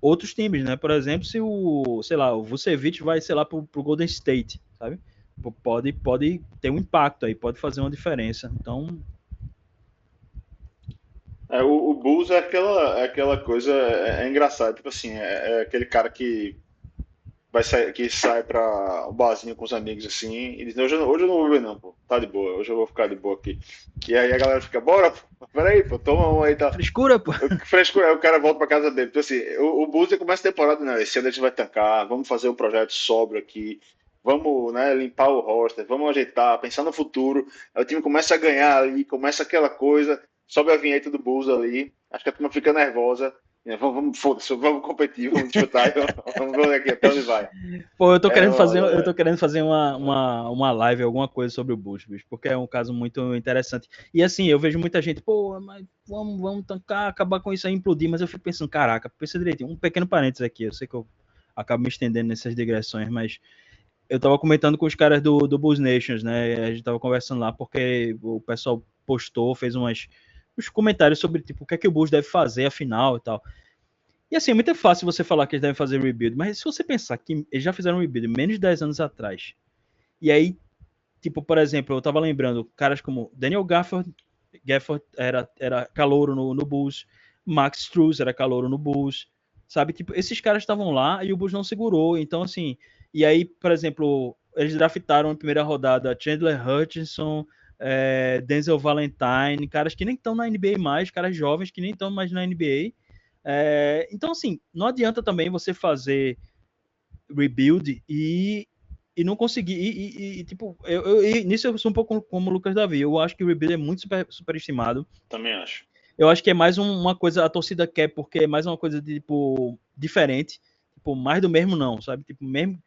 outros times, né? Por exemplo, se o Vucevic vai, sei lá, pro Golden State, sabe? Pode ter um impacto aí, pode fazer uma diferença. Então, o Bulls é aquela coisa, engraçado, tipo assim, é aquele cara que sai pra um barzinho com os amigos assim, e diz, hoje eu não vou beber não, pô, tá de boa, hoje eu vou ficar de boa aqui. E aí a galera fica, bora, pô, peraí, pô, toma um aí, tá. Frescura, pô. Frescura, aí o cara volta pra casa dele. Então assim, o Bulls começa a temporada, não, esse ano a gente vai tancar, vamos fazer um projeto sóbrio aqui, vamos, né, limpar o roster, vamos ajeitar, pensar no futuro. Aí o time começa a ganhar ali, começa aquela coisa, sobe a vinheta do Bulls ali, acho que a turma fica nervosa. Vamos foda-se, vamos competir, vamos disputar, vamos ver aqui até onde vai. Pô, eu tô querendo fazer uma live, alguma coisa sobre o Bulls, bicho, porque é um caso muito interessante. E assim, eu vejo muita gente, pô, mas vamos tancar, acabar com isso aí, implodir, mas eu fico pensando, caraca, pensa direitinho, um pequeno parênteses aqui, eu sei que eu acabo me estendendo nessas digressões, mas eu tava comentando com os caras do Bulls Nations, né, a gente tava conversando lá, porque o pessoal postou, fez uns comentários sobre, tipo, o que é que o Bulls deve fazer, afinal, e tal. E assim, é muito fácil você falar que eles devem fazer rebuild, mas se você pensar que eles já fizeram um rebuild menos de 10 anos atrás, e aí, tipo, por exemplo, eu tava lembrando, caras como Daniel Gafford era calouro no Bulls, Max Strus era calouro no Bulls, sabe? Tipo, esses caras estavam lá e o Bulls não segurou, então assim, e aí, por exemplo, eles draftaram na primeira rodada Chandler Hutchinson, Denzel Valentine, caras que nem estão na NBA mais, caras jovens que nem estão mais na NBA. Então, assim, não adianta também você fazer rebuild e não conseguir. Tipo, nisso eu sou um pouco como o Lucas Davi. Eu acho que o rebuild é muito superestimado. Também acho. Eu acho que é mais uma coisa, a torcida quer, porque é mais uma coisa de, tipo, diferente. Tipo, mais do mesmo não, sabe? Tipo, mesmo.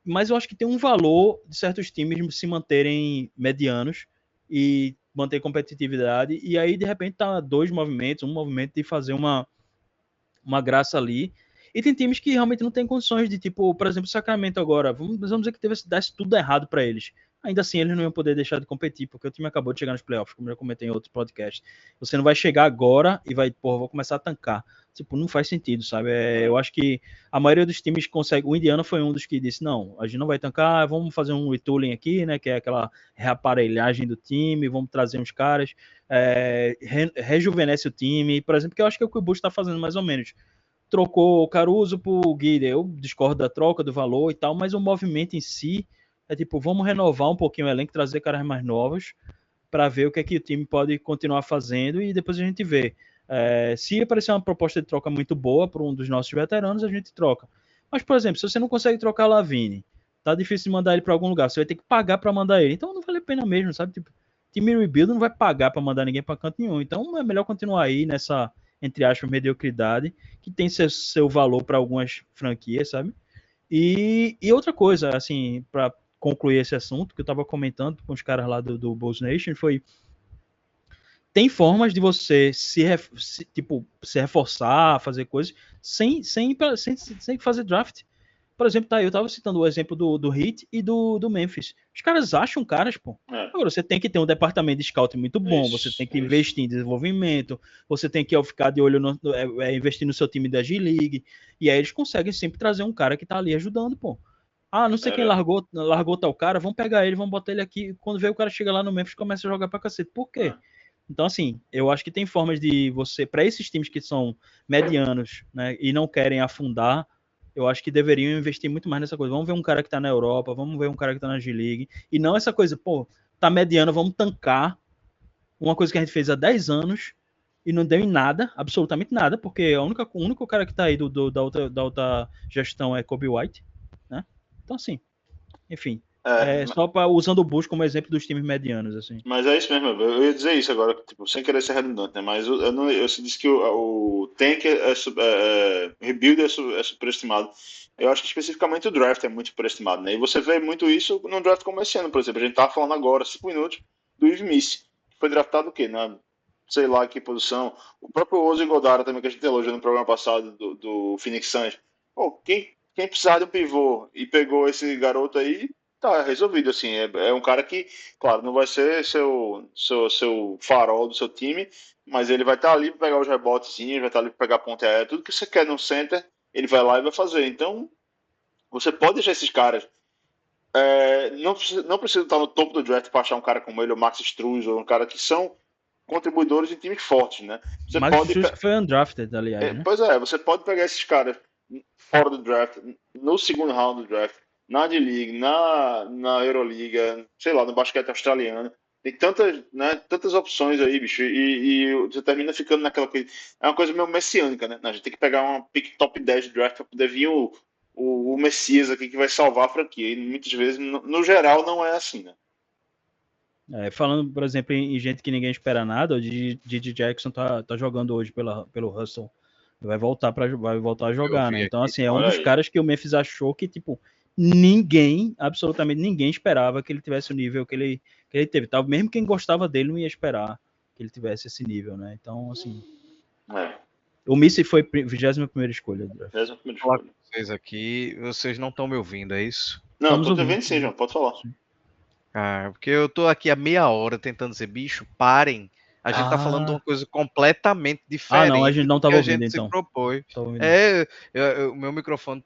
Mas eu acho que tem um valor de certos times se manterem medianos e manter competitividade. E aí, de repente, tá um movimento de fazer uma graça ali. E tem times que realmente não tem condições de, tipo, por exemplo, o Sacramento agora, vamos dizer que desse tudo errado para eles. Ainda assim, eles não iam poder deixar de competir, porque o time acabou de chegar nos playoffs, como eu já comentei em outros podcasts. Você não vai chegar agora e vai, vou começar a tancar. Tipo, não faz sentido, sabe? Eu acho que a maioria dos times consegue. O Indiana foi um dos que disse: não, a gente não vai tancar, vamos fazer um retooling aqui, né? Que é aquela reaparelhagem do time, vamos trazer uns caras, rejuvenesce o time. Por exemplo, que eu acho que é o que o Bush está fazendo mais ou menos. Trocou o Caruso por Guilherme. Eu discordo da troca, do valor e tal, mas o movimento em si é tipo, vamos renovar um pouquinho o elenco, trazer caras mais novos para ver o que é que o time pode continuar fazendo e depois a gente vê. Se aparecer uma proposta de troca muito boa para um dos nossos veteranos, a gente troca. Mas, por exemplo, se você não consegue trocar Lavine, tá difícil de mandar ele para algum lugar, você vai ter que pagar para mandar ele. Então não vale a pena mesmo, sabe? Tipo, time rebuild não vai pagar para mandar ninguém para canto nenhum. Então é melhor continuar aí nessa, entre aspas, mediocridade, que tem seu valor para algumas franquias, sabe? E outra coisa, assim, para concluir esse assunto, que eu estava comentando com os caras lá do Bulls Nation, foi tem formas de você se reforçar, fazer coisas sem fazer draft. Por exemplo, eu tava citando o exemplo do Heat e do Memphis. Os caras acham caras, pô. Agora, você tem que ter um departamento de scout muito bom, você tem que investir em desenvolvimento, você tem que ficar de olho, investir no seu time da G-League, e aí eles conseguem sempre trazer um cara que tá ali ajudando, pô. Ah, não sei quem largou tal cara, vamos pegar ele, vamos botar ele aqui. Quando vê o cara chega lá no Memphis, começa a jogar pra cacete. Por quê? Então, assim, eu acho que tem formas de você, para esses times que são medianos, né, e não querem afundar, eu acho que deveriam investir muito mais nessa coisa. Vamos ver um cara que tá na Europa, vamos ver um cara que tá na G-League, e não essa coisa, pô, tá mediano, vamos tancar uma coisa que a gente fez há 10 anos e não deu em nada, absolutamente nada, porque o único cara que tá aí da outra gestão é Kobe White, né? Então, assim, enfim, só usando o Bush como exemplo dos times medianos, assim. Mas é isso mesmo, eu ia dizer isso agora, tipo, sem querer ser redundante, né? Mas eu disse que o tank rebuild é superestimado. Eu acho que especificamente o draft é muito superestimado, né? E você vê muito isso no draft como esse ano, por exemplo. A gente tava falando agora, 5 minutos, do Yves Smith, que foi draftado o quê? Sei lá que posição. O próprio Ozzy Godara também, que a gente elogiou no programa passado do Phoenix Suns. Pô, quem precisar de um pivô e pegou esse garoto aí, tá resolvido, assim. É um cara que, claro, não vai ser seu farol do seu time, mas ele vai estar ali para pegar os rebotezinhos, vai estar ali para pegar a ponta aérea, tudo que você quer no center, ele vai lá e vai fazer. Então, você pode deixar esses caras. Não precisa estar no topo do draft para achar um cara como ele, o Max Struz, ou um cara que são contribuidores em times fortes, né? Você Max Struz que foi undrafted, aliás, né? Pois você pode pegar esses caras fora do draft, no segundo round do draft, na D-League, na Euroliga, sei lá, no basquete australiano. Tem tantas opções aí, bicho, e você termina ficando naquela coisa. É uma coisa meio messiânica, né? A gente tem que pegar uma pick top 10 de draft para poder vir o Messias aqui que vai salvar a franquia. E muitas vezes, no geral, não é assim, né? Falando, por exemplo, em gente que ninguém espera nada, o Didi Jackson tá jogando hoje pelo Russell. Vai voltar a jogar, né? Então, assim, é um dos caras que o Memphis achou que, tipo, absolutamente ninguém esperava que ele tivesse o nível que ele teve. Tá? Mesmo quem gostava dele não ia esperar que ele tivesse esse nível, né? Então, assim. O Missy foi 21ª escolha. 21ª escolha. Vocês aqui, vocês não estão me ouvindo, é isso? Não, tô te ouvindo sim, João, pode falar. Porque eu tô aqui há meia hora tentando dizer, bicho, parem. A gente tá falando de uma coisa completamente diferente. Não, a gente não tava ouvindo, a gente então. se propôs. O meu microfone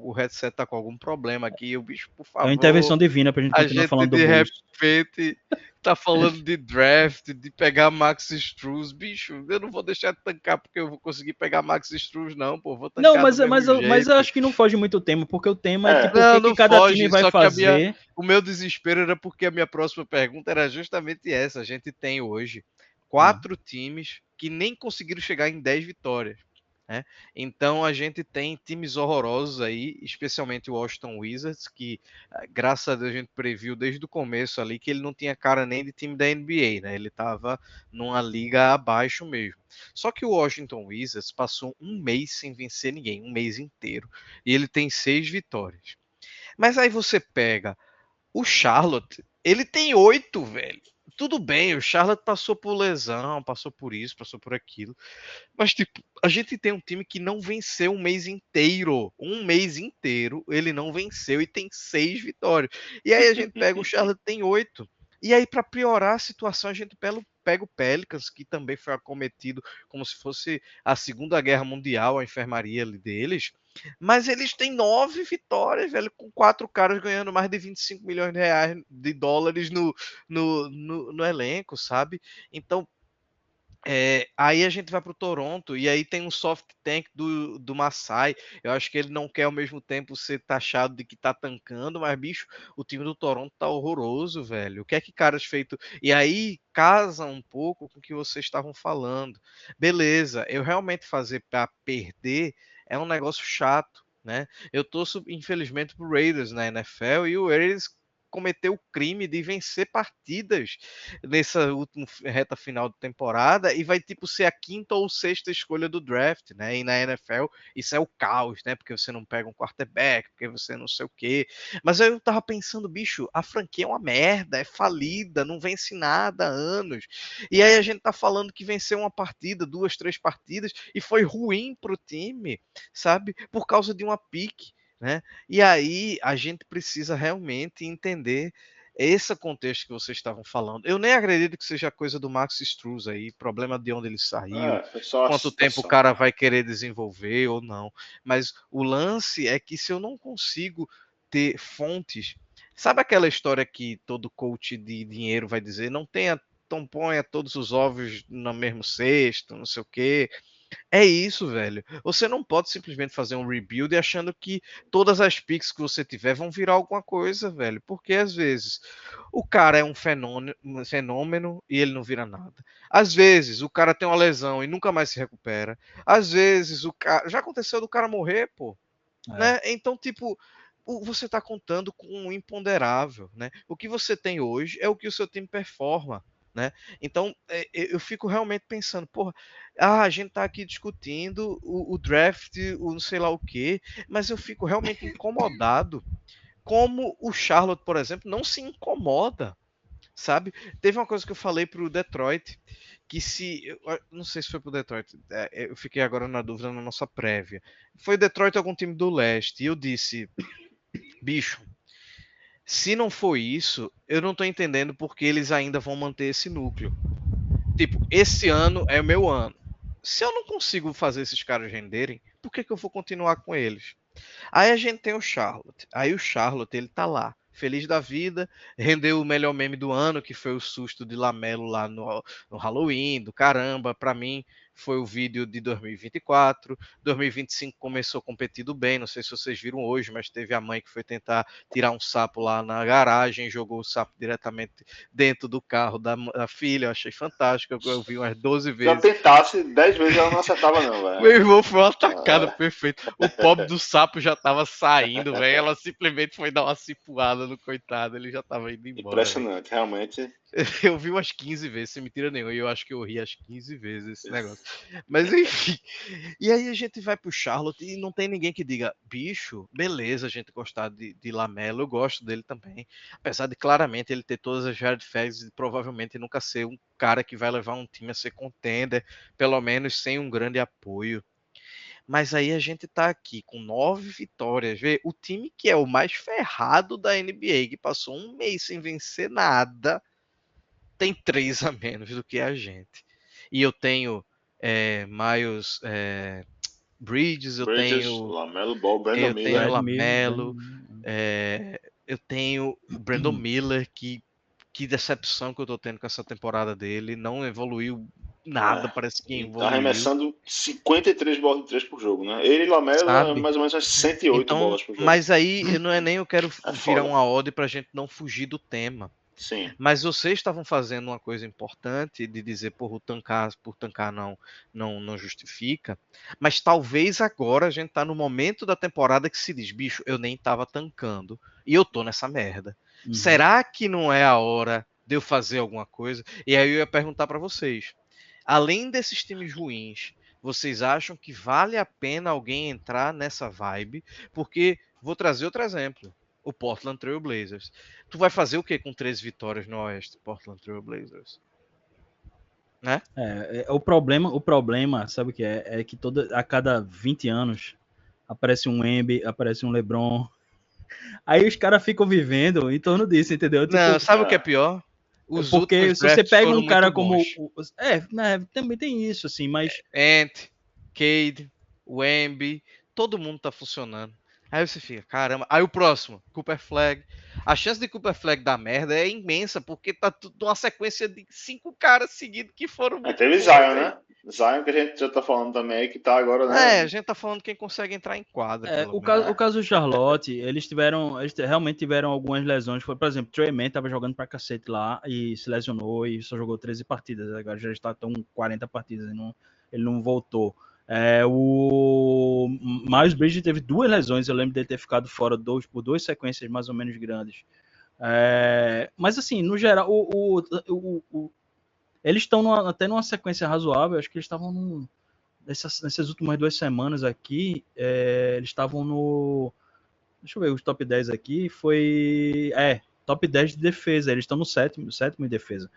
o headset tá com algum problema aqui. O bicho, por favor. É uma intervenção divina pra gente continuar falando do Bulls. De repente tá falando de draft, de pegar Max Struz. Bicho, eu não vou deixar de tancar porque eu vou conseguir pegar Max Struz, não, pô. Vou tancar mas eu acho que não foge muito o tema, porque o tema é tipo, o que cada time vai fazer. O meu desespero era porque a minha próxima pergunta era justamente essa. A gente tem hoje 4 times que nem conseguiram chegar em 10 vitórias. Né? Então a gente tem times horrorosos aí, especialmente o Washington Wizards, que graças a Deus a gente previu desde o começo ali que ele não tinha cara nem de time da NBA, né? Ele estava numa liga abaixo mesmo. Só que o Washington Wizards passou um mês sem vencer ninguém, um mês inteiro, e ele tem 6 vitórias. Mas aí você pega o Charlotte, ele tem 8, velho. Tudo bem, o Charlotte passou por lesão, passou por isso, passou por aquilo. Mas, tipo, a gente tem um time que não venceu um mês inteiro. Um mês inteiro ele não venceu e tem 6 vitórias. E aí a gente pega o Charlotte, tem 8. E aí, para piorar a situação, a gente pega o Pelicans, que também foi acometido como se fosse a Segunda Guerra Mundial, a enfermaria deles. Mas eles têm 9 vitórias, velho, com 4 caras ganhando mais de 25 milhões de dólares no elenco, sabe? Então, aí a gente vai pro Toronto e aí tem um soft tank do Masai. Eu acho que ele não quer ao mesmo tempo ser taxado de que tá tancando, mas, bicho, o time do Toronto tá horroroso, velho. O que é que caras feito? E aí casa um pouco com o que vocês estavam falando. Beleza, eu realmente fazer para perder é um negócio chato, né? Eu torço, infelizmente, pro Raiders na NFL e o Raiders cometer o crime de vencer partidas nessa última reta final de temporada e vai tipo ser a quinta ou sexta escolha do draft, né? E na NFL isso é o caos, né? Porque você não pega um quarterback, porque você não sei o quê. Mas eu tava pensando, bicho, a franquia é uma merda, é falida, não vence nada há anos. E aí a gente tá falando que venceu uma partida, 2, 3 partidas e foi ruim pro time, sabe? Por causa de uma pique, né? E aí a gente precisa realmente entender esse contexto que vocês estavam falando. Eu nem acredito que seja coisa do Max Struz aí, problema de onde ele saiu, Foi só a quanto tempo o situação. cara vai querer desenvolver ou não. Mas o lance é que se eu não consigo ter fontes, sabe aquela história que todo coach de dinheiro vai dizer, não ponha todos os ovos no mesmo cesto, não sei o quê. É isso, velho. Você não pode simplesmente fazer um rebuild achando que todas as picks que você tiver vão virar alguma coisa, velho. Porque às vezes o cara é um fenômeno e ele não vira nada. Às vezes o cara tem uma lesão e nunca mais se recupera. Às vezes o cara. Já aconteceu do cara morrer, pô. Né? Então, tipo, você tá contando com um imponderável, né? O que você tem hoje é o que o seu time performa. Né? Então eu fico realmente pensando, porra, a gente tá aqui discutindo o draft, o não sei lá o quê, mas eu fico realmente incomodado como o Charlotte, por exemplo, não se incomoda, sabe? Teve uma coisa que eu falei pro Detroit, que se. Eu não sei se foi pro Detroit, eu fiquei agora na dúvida na nossa prévia. Foi Detroit algum time do leste, e eu disse, bicho, se não for isso, eu não tô entendendo porque eles ainda vão manter esse núcleo. Tipo, esse ano é o meu ano. Se eu não consigo fazer esses caras renderem, por que eu vou continuar com eles? Aí a gente tem o Charlotte. Aí o Charlotte, ele tá lá, feliz da vida, rendeu o melhor meme do ano, que foi o susto de Lamelo lá no Halloween, do caramba. Pra mim, foi o vídeo de 2024. 2025 começou competindo bem, não sei se vocês viram hoje, mas teve a mãe que foi tentar tirar um sapo lá na garagem, jogou o sapo diretamente dentro do carro da filha. Eu achei fantástico, eu vi umas 12 Se eu vezes. tentasse 10 vezes, ela não acertava, não, Meu velho. irmão foi uma tacada perfeita. O pobre do sapo já tava saindo, velho. Ela simplesmente foi dar uma cipuada no coitado, ele já tava indo embora, velho. Impressionante, realmente. Eu vi umas 15 vezes, sem mentira nenhuma, e eu acho que eu ri as 15 vezes esse negócio. Mas enfim. E aí a gente vai pro Charlotte e não tem ninguém que diga, bicho, beleza a gente gostar de Lamelo, eu gosto dele também. Apesar de claramente ele ter todas as red flags e provavelmente nunca ser um cara que vai levar um time a ser contender, pelo menos sem um grande apoio. Mas aí a gente tá aqui com 9 vitórias. Vê, o time que é o mais ferrado da NBA, que passou um mês sem vencer nada, tem 3 a menos do que a gente. E eu tenho Miles Bridges, eu tenho Lamelo Ball, Brandon Miller. Lamelo, eu tenho o Brandon Miller, que decepção que eu tô tendo com essa temporada dele. Não evoluiu nada, parece que evoluiu. Tá arremessando 53 bolas de 3 por jogo, né? Ele e Lamelo é mais ou menos umas 108 então, bolas por jogo. Mas aí não é nem eu quero virar uma ode pra gente não fugir do tema. Sim. Mas vocês estavam fazendo uma coisa importante de dizer por tancar não justifica. Mas talvez agora a gente tá no momento da temporada que se diz, bicho, eu nem tava tancando e eu tô nessa merda. Será que não é a hora de eu fazer alguma coisa? E aí eu ia perguntar para vocês. Além desses times ruins, vocês acham que vale a pena alguém entrar nessa vibe? Porque vou trazer outro exemplo. O Portland Trail Blazers. Tu vai fazer o que com 13 vitórias no Oeste, Portland Trail Blazers? Né? O problema, sabe o que é? É que a cada 20 anos aparece um Embiid, aparece um LeBron. Aí os caras ficam vivendo em torno disso, entendeu? Não, sabe o que é pior? Porque se você pega um cara como... também tem isso, assim, mas... Ant, Cade, Wemby, todo mundo tá funcionando. Aí você fica, caramba. Aí o próximo, Cooper Flag. A chance de Cooper Flag dar merda é imensa, porque tá tudo uma sequência de 5 caras seguidos que foram muito teve bons, Zion, né? Zion que a gente já tá falando também, que tá agora, né? A gente tá falando quem consegue entrar em quadra. O caso do Charlotte, eles realmente tiveram algumas lesões. Por exemplo, Trey Mann tava jogando pra cacete lá e se lesionou e só jogou 13 partidas. Agora já está com 40 partidas e ele não voltou. O Miles Bridges teve 2 lesões. Eu lembro dele ter ficado fora por 2 sequências mais ou menos grandes. Mas assim, no geral, eles estão até numa sequência razoável. Acho que eles estavam nessas últimas 2 semanas aqui, eles estavam no... Deixa eu ver os top 10 aqui. Top 10 de defesa. Eles estão no sétimo em defesa.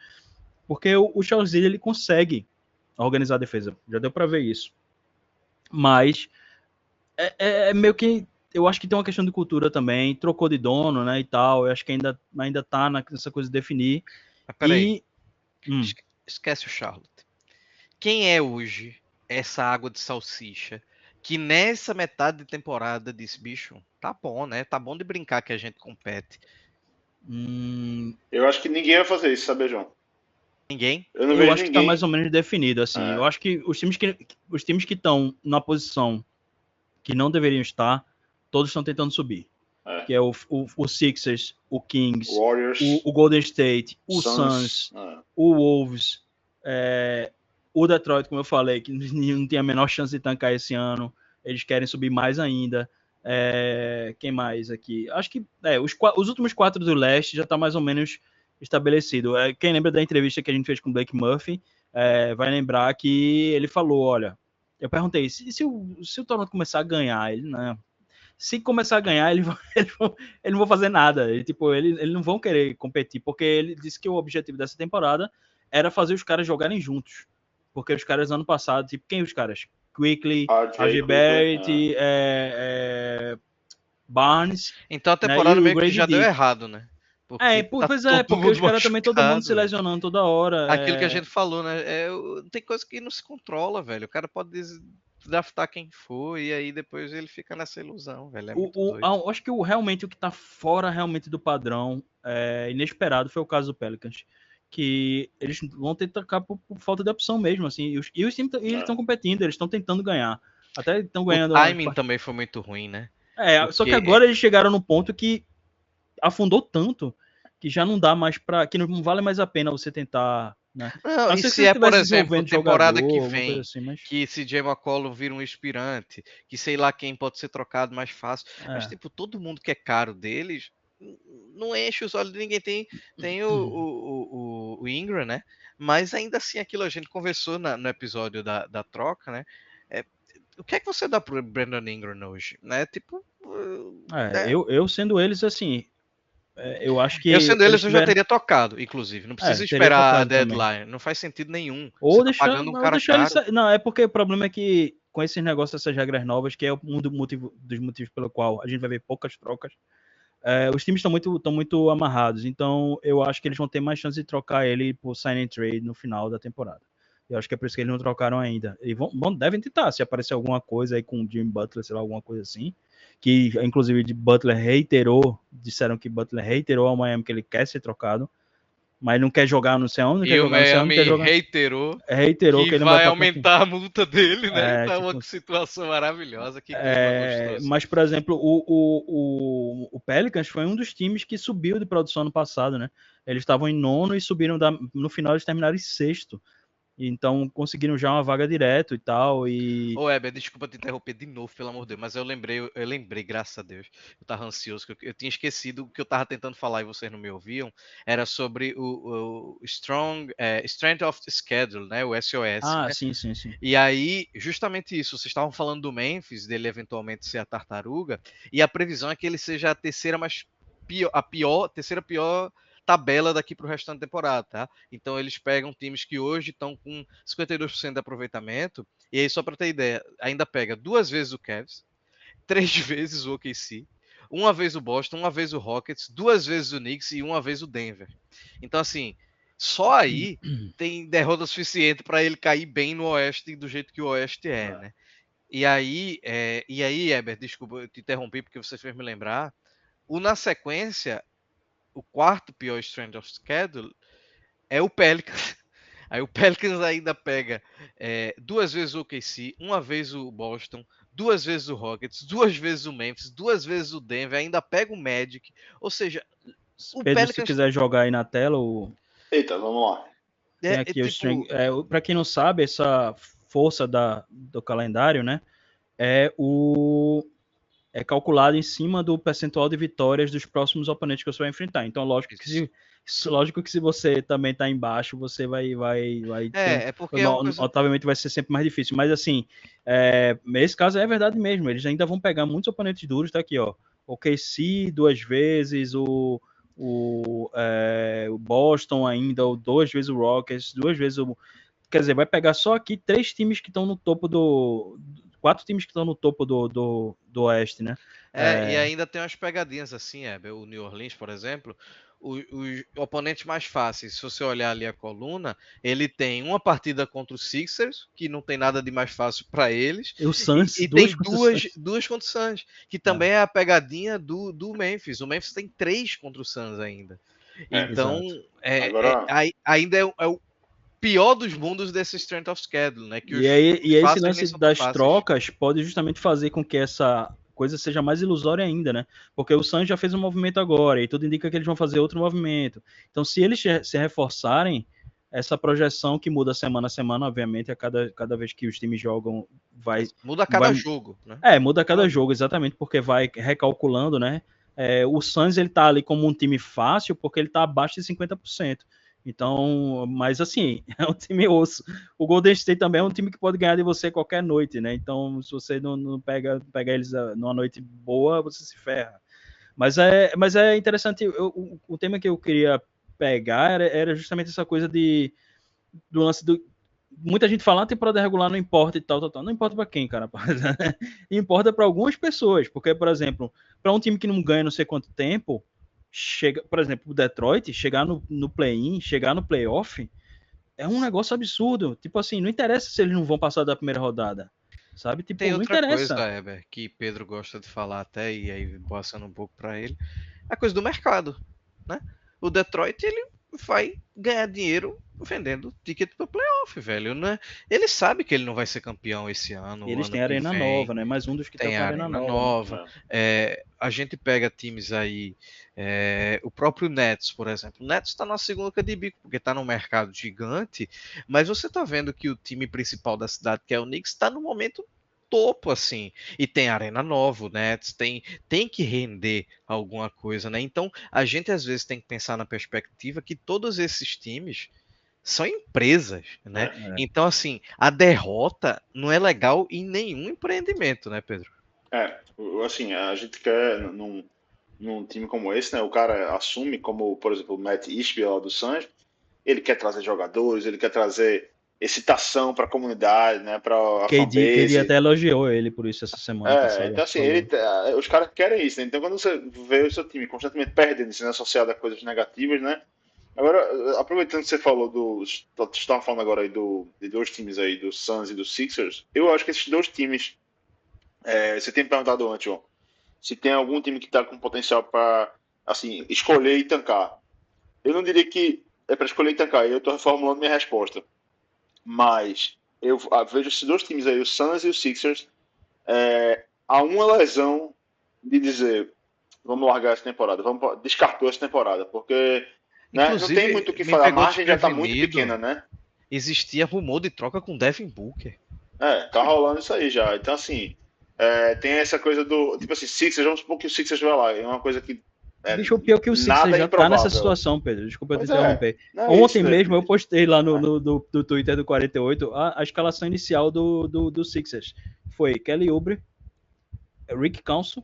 Porque o Chelsea, ele consegue organizar a defesa. Já deu para ver isso. Mas meio que... Eu acho que tem uma questão de cultura também. Trocou de dono, né, e tal. Eu acho que ainda tá nessa coisa de definir. Mas peraí. Esquece o Charlotte. Quem é hoje essa água de salsicha que nessa metade de temporada disse, bicho, tá bom, né? Tá bom de brincar que a gente compete. Eu acho que ninguém vai fazer isso, sabe, João? Ninguém? Eu não Eu vejo acho que ninguém. tá mais ou menos definido, assim. Eu acho que os times que estão na posição que não deveriam estar, todos estão tentando subir. Que é o Sixers, o Kings, Warriors, o Golden State, o Suns, o Wolves, o Detroit, como eu falei, que não tem a menor chance de tancar esse ano. Eles querem subir mais ainda. Quem mais aqui? Acho que os últimos 4 do leste já tá mais ou menos estabelecido. Quem lembra da entrevista que a gente fez com o Blake Murphy, vai lembrar que ele falou, olha, eu perguntei, se o Toronto começar a ganhar, ele não... Se começar a ganhar, ele não vão fazer nada. Eles não vão querer competir, porque ele disse que o objetivo dessa temporada era fazer os caras jogarem juntos. Porque os caras ano passado, quem os caras? Quickly, RJ Barrett, Barnes. Então a temporada meio que já deu errado, né? Porque os caras também, todo mundo se lesionando toda hora. Aquilo que a gente falou, né? Tem coisa que não se controla, velho. O cara pode draftar quem for e aí depois ele fica nessa ilusão, velho. Eu acho que realmente o que tá fora realmente do padrão, inesperado, foi o caso do Pelicans. Que eles vão ter que tocar por falta de opção mesmo, assim. E os times estão competindo, eles estão tentando ganhar. Até estão ganhando. O timing também foi muito ruim, né? Só que agora eles chegaram no ponto que afundou tanto que já não dá mais que não vale mais a pena você tentar, né? Não, e se por exemplo, temporada que vem, assim, que CJ McCollum vira um inspirante, que sei lá quem pode ser trocado mais fácil, mas tipo, todo mundo que é caro deles não enche os olhos de ninguém. Tem o Ingram, né? Mas ainda assim, aquilo a gente conversou no episódio da troca, né? O que é que você dá pro Brandon Ingram hoje? Né? Tipo. Eu sendo eles, assim. Eu acho que. Eu sendo eles, eu já teria tocado, inclusive. Não precisa esperar a deadline. Também. Não faz sentido nenhum. Ou deixar, tá um cara caro. Não, é porque o problema é que com esses negócios, essas regras novas, que é um dos motivos pelo qual a gente vai ver poucas trocas, os times estão muito amarrados. Então, eu acho que eles vão ter mais chance de trocar ele por sign and trade no final da temporada. Eu acho que é por isso que eles não trocaram ainda. E devem tentar, se aparecer alguma coisa aí com o Jimmy Butler, sei lá, alguma coisa assim. Que, inclusive, disseram que Butler reiterou ao Miami que ele quer ser trocado, mas não quer jogar no sei onde, não quer jogar no sei onde, não quer jogar... reiterou que ele vai aumentar a multa dele, né? Então, uma situação maravilhosa. Que mas, por exemplo, o Pelicans foi um dos times que subiu de produção ano passado, né? Eles estavam em 9º e subiram, no final eles terminaram em 6º. Então conseguiram já uma vaga direto e tal. Ô, Heber, desculpa te interromper de novo, pelo amor de Deus, mas eu lembrei, graças a Deus. Eu tava ansioso, eu tinha esquecido o que eu tava tentando falar e vocês não me ouviam. Era sobre o Strength of Schedule, né? O SOS. Ah, né? Sim. E aí, justamente isso, vocês estavam falando do Memphis, dele eventualmente ser a tartaruga, e a previsão é que ele seja a terceira pior tabela daqui para o restante da temporada, tá? Então eles pegam times que hoje estão com 52% de aproveitamento, e aí só para ter ideia, ainda pega 2 vezes o Cavs, 3 vezes o OKC, 1 vez o Boston, 1 vez o Rockets, 2 vezes o Knicks e 1 vez o Denver. Então assim, só aí tem derrota suficiente para ele cair bem no Oeste do jeito que o Oeste né? E aí, Heber, desculpa, eu te interrompi porque você fez me lembrar, na sequência, o quarto pior strength of schedule é o Pelicans. Aí o Pelicans ainda pega 2 vezes o OKC, 1 vez o Boston, 2 vezes o Rockets, 2 vezes o Memphis, 2 vezes o Denver, ainda pega o Magic. Ou seja, o Pedro, Pelicans... se quiser jogar aí na tela, Eita, vamos lá. Tem aqui o string. Para quem não sabe, essa força do calendário, né? É é calculado em cima do percentual de vitórias dos próximos oponentes que você vai enfrentar. Então, lógico que se você também tá embaixo, você vai ter porque é uma coisa... notavelmente vai ser sempre mais difícil. Mas assim, nesse caso é verdade mesmo. Eles ainda vão pegar muitos oponentes duros. Tá aqui, ó. O KC 2 vezes, o Boston ainda, ou 2 vezes o Rockets, 2 vezes o... Quer dizer, vai pegar só aqui 3 times que estão no topo do... 4 times que estão no topo do Oeste, né? E ainda tem umas pegadinhas assim, o New Orleans, por exemplo, os oponentes mais fáceis, se você olhar ali a coluna, ele tem uma partida contra os Sixers, que não tem nada de mais fácil para eles, e o Suns, e tem duas contra o Suns, que também é a pegadinha do Memphis. O Memphis tem 3 contra o Suns ainda. Então, ainda é o pior dos mundos desse strength of schedule, né? E esse lance das trocas pode justamente fazer com que essa coisa seja mais ilusória ainda, né? Porque o Suns já fez um movimento agora e tudo indica que eles vão fazer outro movimento. Então, se eles se reforçarem, essa projeção que muda semana a semana, obviamente, a cada vez que os times jogam, muda a cada jogo, né? Muda a cada jogo, exatamente, porque vai recalculando, né? O Suns, ele tá ali como um time fácil porque ele tá abaixo de 50%. Então, mas assim, é um time osso. O Golden State também é um time que pode ganhar de você qualquer noite, né? Então, se você não pega eles numa noite boa, você se ferra. Mas é interessante, o tema que eu queria pegar era justamente essa coisa do lance do... Muita gente fala, temporada regular não importa e tal. Não importa para quem, cara. Importa para algumas pessoas, porque, por exemplo, para um time que não ganha não sei quanto tempo, chega, por exemplo, o Detroit, chegar no play-in, chegar no playoff, é um negócio absurdo. Tipo assim, não interessa se eles não vão passar da primeira rodada, sabe? Tipo, tem outra não interessa. coisa, Heber, que Pedro gosta de falar até, e aí passando um pouco para ele, a coisa do mercado, né? O Detroit, ele vai ganhar dinheiro vendendo ticket para playoff, velho, né? Ele sabe que ele não vai ser campeão esse ano. Eles têm arena nova, né? Mais um dos que tem a arena nova. A gente pega times aí, o próprio Nets, por exemplo. O Nets está na segunda de bico, porque está num mercado gigante, mas você está vendo que o time principal da cidade, que é o Knicks, está no momento topo, assim, e tem arena nova, o Nets tem que render alguma coisa, né? Então a gente às vezes tem que pensar na perspectiva que todos esses times são empresas, né? Então, assim, a derrota não é legal em nenhum empreendimento, né, Pedro? Assim, a gente quer num time como esse, né? O cara assume, como, por exemplo, o Matt Ishbia lá do Suns, ele quer trazer jogadores, ele quer trazer excitação para a comunidade, né? Para a fanbase. Ele até elogiou ele por isso essa semana passada. Então, assim, os caras querem isso, né? Então, quando você vê o seu time constantemente perdendo, sendo associado a coisas negativas, né? Agora, aproveitando que você falou você estava falando agora aí de 2 times aí, do Suns e do Sixers, eu acho que esses 2 times, você tem me perguntado antes, João, se tem algum time que está com potencial para, assim, escolher e tancar. Eu não diria que é para escolher e tancar, eu estou reformulando minha resposta. Mas eu vejo esses 2 times aí, o Suns e o Sixers, há uma lesão de dizer, vamos largar essa temporada, descartou essa temporada, porque né, não tem muito o que falar, a margem já está muito pequena, né? Existia rumor de troca com Devin Booker. Tá rolando isso aí já. Então, assim, tem essa coisa do. Tipo assim, Sixers, vamos supor que o Sixers vai lá. É uma coisa que. Bicho, o pior que o Sixers já tá nessa situação, Pedro. Desculpa eu te interromper. Ontem mesmo eu postei lá no Twitter do 48 a escalação inicial do Sixers. Foi Kelly Oubre, Rick Council,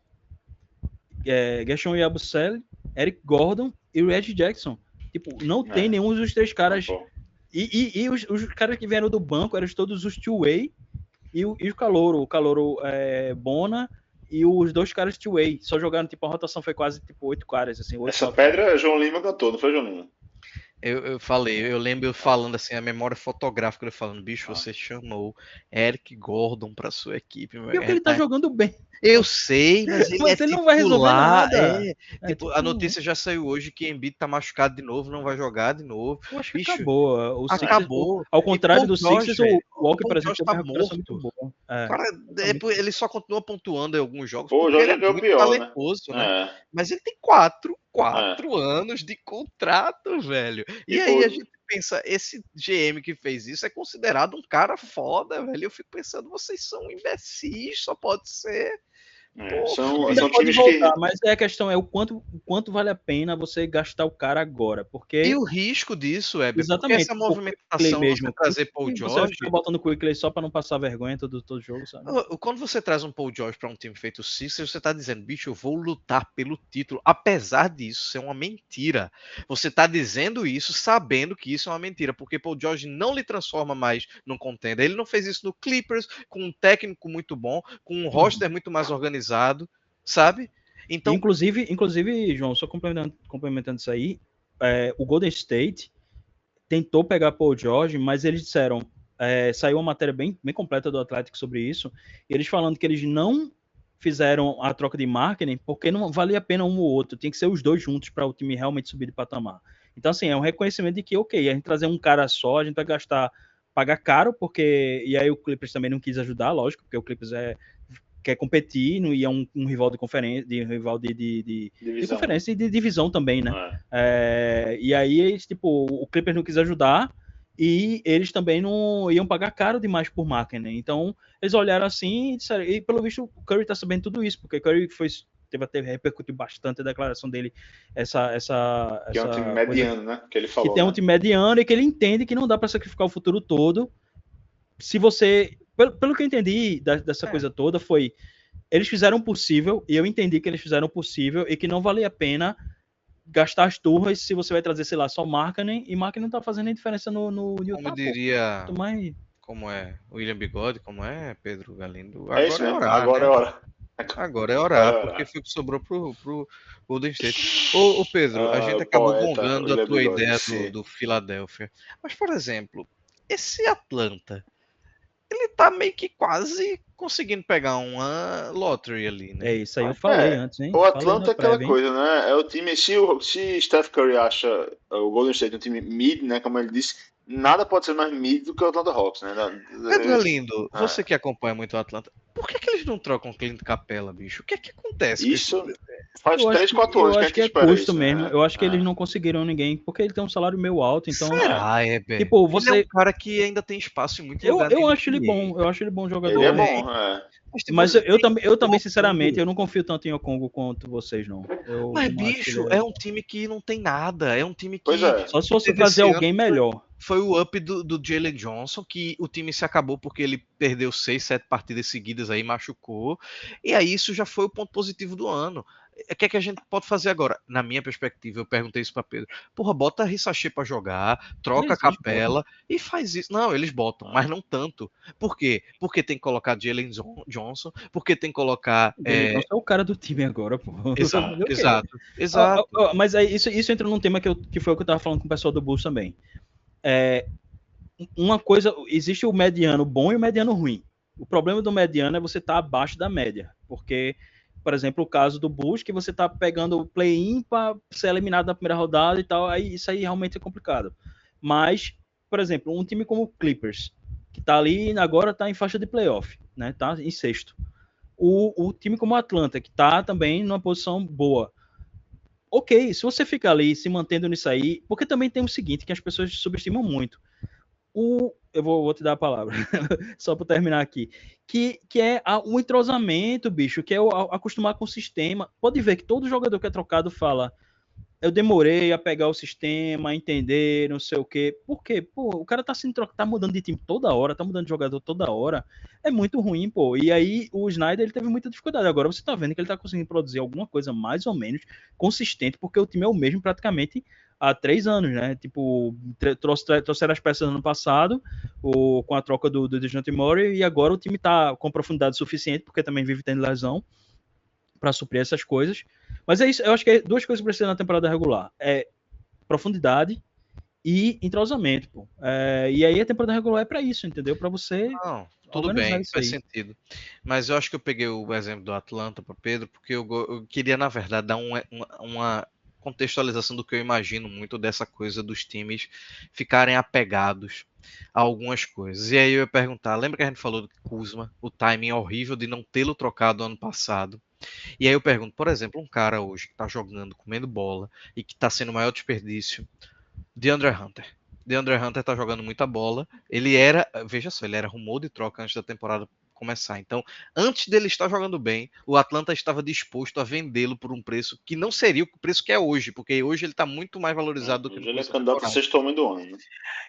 Gershon Yabusele, Eric Gordon e o Reggie Jackson. Tipo, não tem nenhum dos 3 caras. E os caras que vieram do banco eram todos os two-way e o Calouro. O Calouro Bona e os 2 caras two-way. Só jogaram, tipo, a rotação foi quase, tipo, 8 caras, assim. 8, essa pedra caras. João Lima cantou, não foi, João Lima? Eu lembro eu falando assim, a memória fotográfica, eu falando, bicho, você chamou Eric Gordon pra sua equipe. Porque ele tá jogando bem. Eu sei, mas ele não vai resolver nada. A notícia já saiu hoje que Embiid tá machucado de novo, não vai jogar de novo. Eu acho que acabou. Acabou. Ao contrário do Sixers, o Walker, por exemplo, tá morto. Muito boa. Cara, ele só continua pontuando em alguns jogos. Porque ele é muito pior, talentoso, né? Mas ele tem 4 anos de contrato, velho. E aí a gente pensa, esse GM que fez isso é considerado um cara foda, velho. Eu fico pensando, vocês são imbecis, só pode ser. São times voltar, mas a questão é o quanto vale a pena você gastar o cara agora, porque... E o risco disso é porque exatamente, essa movimentação mesmo, você trazer Paul você George... fica botando o Quickly só para não passar vergonha todo jogo, sabe? Quando você traz um Paul George para um time feito o Sixers, você tá dizendo, bicho, eu vou lutar pelo título, apesar disso ser uma mentira. Você tá dizendo isso sabendo que isso é uma mentira, porque Paul George não lhe transforma mais num contender. Ele não fez isso no Clippers, com um técnico muito bom, com um roster muito mais organizado, sabe? Então, inclusive, João, só complementando isso aí, o Golden State tentou pegar Paul George, mas eles disseram, saiu uma matéria bem completa do Atlético sobre isso, e eles falando que eles não fizeram a troca de marketing porque não valia a pena um ou outro, tinha que ser os dois juntos para o time realmente subir de patamar. Então, assim, é um reconhecimento de que, ok, a gente trazer um cara só, a gente vai pagar caro, porque... E aí o Clippers também não quis ajudar, lógico, porque o Clippers quer competir e é um rival de conferência, de conferência e de divisão também, né? E aí, tipo, o Clippers não quis ajudar e eles também não iam pagar caro demais por marketing, né? Então, eles olharam assim e disseram, e pelo visto o Curry tá sabendo tudo isso, porque o Curry repercutiu bastante a declaração dele, que é um time mediano, né? Que ele falou. Que tem um time mediano e que ele entende que não dá para sacrificar o futuro todo. Se você... Pelo que eu entendi dessa coisa toda, foi... Eles fizeram o possível, e eu entendi que eles fizeram o possível, e que não valia a pena gastar as turras se você vai trazer, sei lá, só marketing, e marketing não tá fazendo nem diferença no Utah. Como diria... Como é William Bigode, como é Pedro Galindo? Agora isso mesmo, agora é hora. Agora é orar, porque foi o que sobrou pro Golden State. Ô Pedro, a gente acabou gongando a tua ideia do Philadelphia. Mas, por exemplo, esse Atlanta, ele tá meio que quase conseguindo pegar uma lottery ali, né? É isso aí, eu falei antes, hein? O Atlanta é aquela coisa, né? É o time, se Steph Curry acha o Golden State um time mid, né? Como ele disse, nada pode ser mais mid do que o Atlanta Hawks, né? Pedro Lindo, você que acompanha muito o Atlanta, por que eles não trocam o Clint Capela, bicho? O que é que acontece? Isso faz 3, 4 anos que a gente espera custo isso, mesmo. Né? Eu acho que eles não conseguiram ninguém, porque ele tem um salário meio alto, então... Será, Heber? Tipo, você... Ele é um cara que ainda tem espaço em muito lugar. Eu acho ele bom, eu acho ele bom jogador. Ele é bom, Mas eu também, sinceramente, eu não confio tanto em Okongo quanto vocês, não. Mas, bicho, é um time que não tem nada. É um time que... Só se você trazer alguém melhor. Foi o up do Jalen Johnson, que o time se acabou porque ele perdeu 6, 7 partidas seguidas aí, machucou. E aí isso já foi o ponto positivo do ano. O que é que a gente pode fazer agora? Na minha perspectiva, eu perguntei isso pra Pedro. Porra, bota a Rissachê pra jogar, troca a Capela e faz isso. Não, eles botam, mas não tanto. Por quê? Porque tem que colocar Jalen Johnson, porque tem que colocar... Jalen Johnson é o cara do time agora, pô. Exato. Mas isso entra num tema que foi o que eu tava falando com o pessoal do Bulls também. Uma coisa, existe o mediano bom e o mediano ruim. O problema do mediano é você estar abaixo da média, porque, por exemplo, o caso do Bulls, que você está pegando o play-in para ser eliminado na primeira rodada e tal, aí isso aí realmente é complicado. Mas, por exemplo, um time como o Clippers, que está ali agora está em faixa de playoff, né? Está em sexto. O time como o Atlanta, que está também numa posição boa. Ok, se você ficar ali se mantendo nisso aí, porque também tem o seguinte, que as pessoas subestimam muito. Eu vou te dar a palavra, só para terminar aqui, que é o entrosamento, bicho, que é acostumar com o sistema. Pode ver que todo jogador que é trocado fala, eu demorei a pegar o sistema, a entender, não sei o quê. Por quê? Pô, o cara tá sendo trocado, tá mudando de time toda hora, tá mudando de jogador toda hora. É muito ruim, pô. E aí o Snyder, ele teve muita dificuldade. Agora você tá vendo que ele tá conseguindo produzir alguma coisa mais ou menos consistente, porque o time é o mesmo praticamente há 3 anos, né? Tipo, trouxeram as peças no ano passado, com a troca do DeJounte Murray, e agora o time tá com profundidade suficiente, porque também vive tendo lesão, para suprir essas coisas. Mas é isso, eu acho que é 2 coisas que precisam na temporada regular. É profundidade e entrosamento, pô. E aí a temporada regular é para isso, entendeu? Para você... Não, tudo bem, faz sentido. Mas eu acho que eu peguei o exemplo do Atlanta para Pedro, porque eu queria, na verdade, dar uma contextualização do que eu imagino muito dessa coisa dos times ficarem apegados a algumas coisas. E aí eu ia perguntar, lembra que a gente falou do Kuzma, o timing horrível de não tê-lo trocado ano passado? E aí eu pergunto, por exemplo, um cara hoje que tá jogando, comendo bola e que tá sendo o maior desperdício, DeAndre Hunter tá jogando muita bola. Ele era, veja só, ele era rumor de troca antes da temporada começar. Então, antes dele estar jogando bem, o Atlanta estava disposto a vendê-lo por um preço que não seria o preço que é hoje, porque hoje ele está muito mais valorizado do que no Hoje ele é começo da candidato a temporada. sexto homem do ano, né?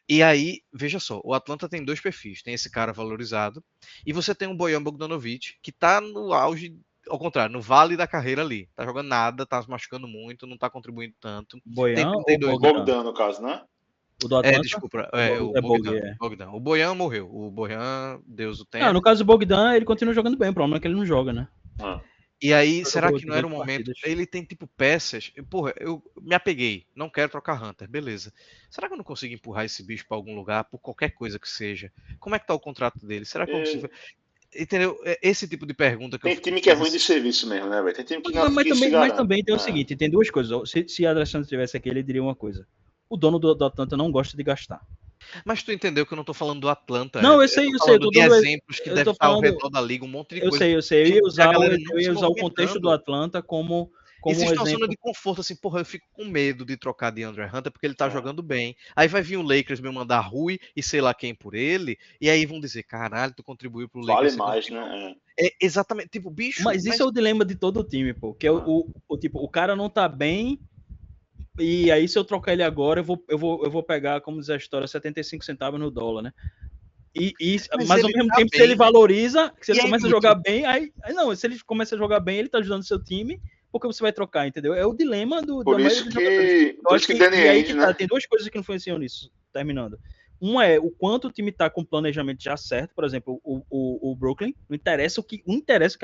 E aí, veja só, o Atlanta tem dois perfis. Tem esse cara valorizado e você tem o Bojan Bogdanovic, que tá no auge, ao contrário, no vale da carreira ali. Tá jogando nada, tá se machucando muito, não tá contribuindo tanto. Tem Bojan ou 32 Bogdan? Bogdan, no caso, né? O do Atlanta? desculpa, o É Bogdan, Bogdan. Bogdan. O Bojan morreu. O Bojan, Deus o tenha. Não, no caso do Bogdan, ele continua jogando bem. O problema é que ele não joga, né? E aí, Só será jogou que não era o 18 momento? partidas. Ele tem tipo peças. Porra, eu me apeguei. Não quero trocar Hunter, beleza. Será que eu não consigo empurrar esse bicho pra algum lugar, por qualquer coisa que seja? Como é que tá o contrato dele? Será que eu consigo. Entendeu? Esse tipo de pergunta que eu Tem fico time que é ruim fazendo. de serviço mesmo, né, velho? Tem time que Mas, não mas que se também, mas garante. também tem o seguinte: tem duas coisas. Se Alexandre estivesse aqui, ele diria uma coisa. O dono do Atlanta não gosta de gastar. Mas tu entendeu que eu não tô falando do Atlanta, Não, eu Heber. sei, Tô eu sei. Eu falando tô de dando. exemplos que Eu devem tô estar ao falando. redor da liga, um monte de Eu coisa. sei, eu sei. E a galera não Eu se ia usar o contexto do movimentando. Atlanta como Existe um uma zona exemplo. de conforto, assim, porra, eu fico com medo de trocar de Andre Hunter porque ele tá jogando bem. Aí vai vir o Lakers me mandar Rui e sei lá quem por ele, e aí vão dizer, caralho, tu contribuiu pro Vale Lakers ser mais, campeão. né? É exatamente, tipo, bicho, Mas isso é o dilema de todo o time, pô. Que é tipo, o cara não tá bem. E aí, se eu trocar ele agora, eu vou pegar, como diz a história, 75 centavos no dólar, né? Mas ao ele mesmo tá tempo, se ele bem valoriza, se e ele é começa a inútil. jogar bem, aí não, se ele começa a jogar bem, ele tá ajudando o seu time, porque você vai trocar, entendeu? É o dilema da Por maioria isso dos jogadores. que, Eu por acho isso que que, Danny e aí Ainge, que tá, né? tem duas coisas que influenciam nisso, terminando. Uma é o quanto o time tá com o planejamento já certo, por exemplo, o Brooklyn, não interessa o que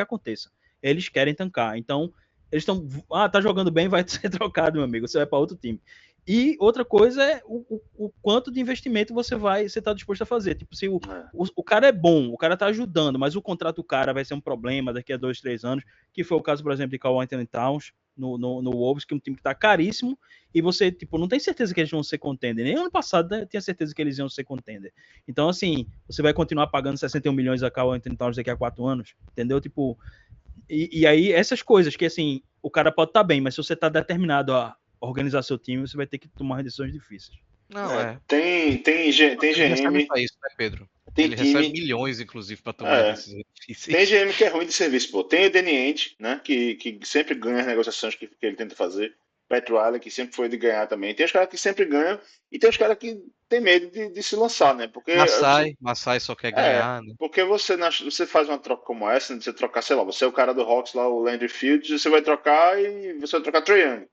aconteça. Eles querem tancar. Então, eles estão. Tá jogando bem, vai ser trocado, meu amigo. Você vai para outro time. E outra coisa é o quanto de investimento você está disposto a fazer. Tipo, se o cara é bom, o cara tá ajudando, mas o contrato do cara vai ser um problema daqui a 2, 3 anos, que foi o caso, por exemplo, de Karl Anthony Towns no Wolves, que é um time que tá caríssimo, e você, tipo, não tem certeza que eles vão ser contender. Nem ano passado, né, tinha certeza que eles iam ser contender. Então, assim, você vai continuar pagando 61 milhões a Karl Anthony Towns daqui a 4 anos, entendeu? Tipo, e aí essas coisas que, assim, o cara pode estar bem, mas se você tá determinado a organizar seu time, você vai ter que tomar decisões difíceis. Não, Tem Ele recebe GM, pra isso, né, Pedro? tem Ele recebe time. milhões, inclusive, pra tomar as decisões Tem difíceis. GM que é ruim de serviço, pô. Tem o Danny Ainge, né? Que sempre ganha as negociações que ele tenta fazer. Pat Riley, que sempre foi de ganhar também. Tem os caras que sempre ganham e tem os caras que tem medo de se lançar, né? Porque Masai só quer ganhar, né? porque você faz uma troca como essa, né, você trocar, sei lá, você é o cara do Hawks lá, o Landry Fields, você vai trocar e você vai trocar Trae Young.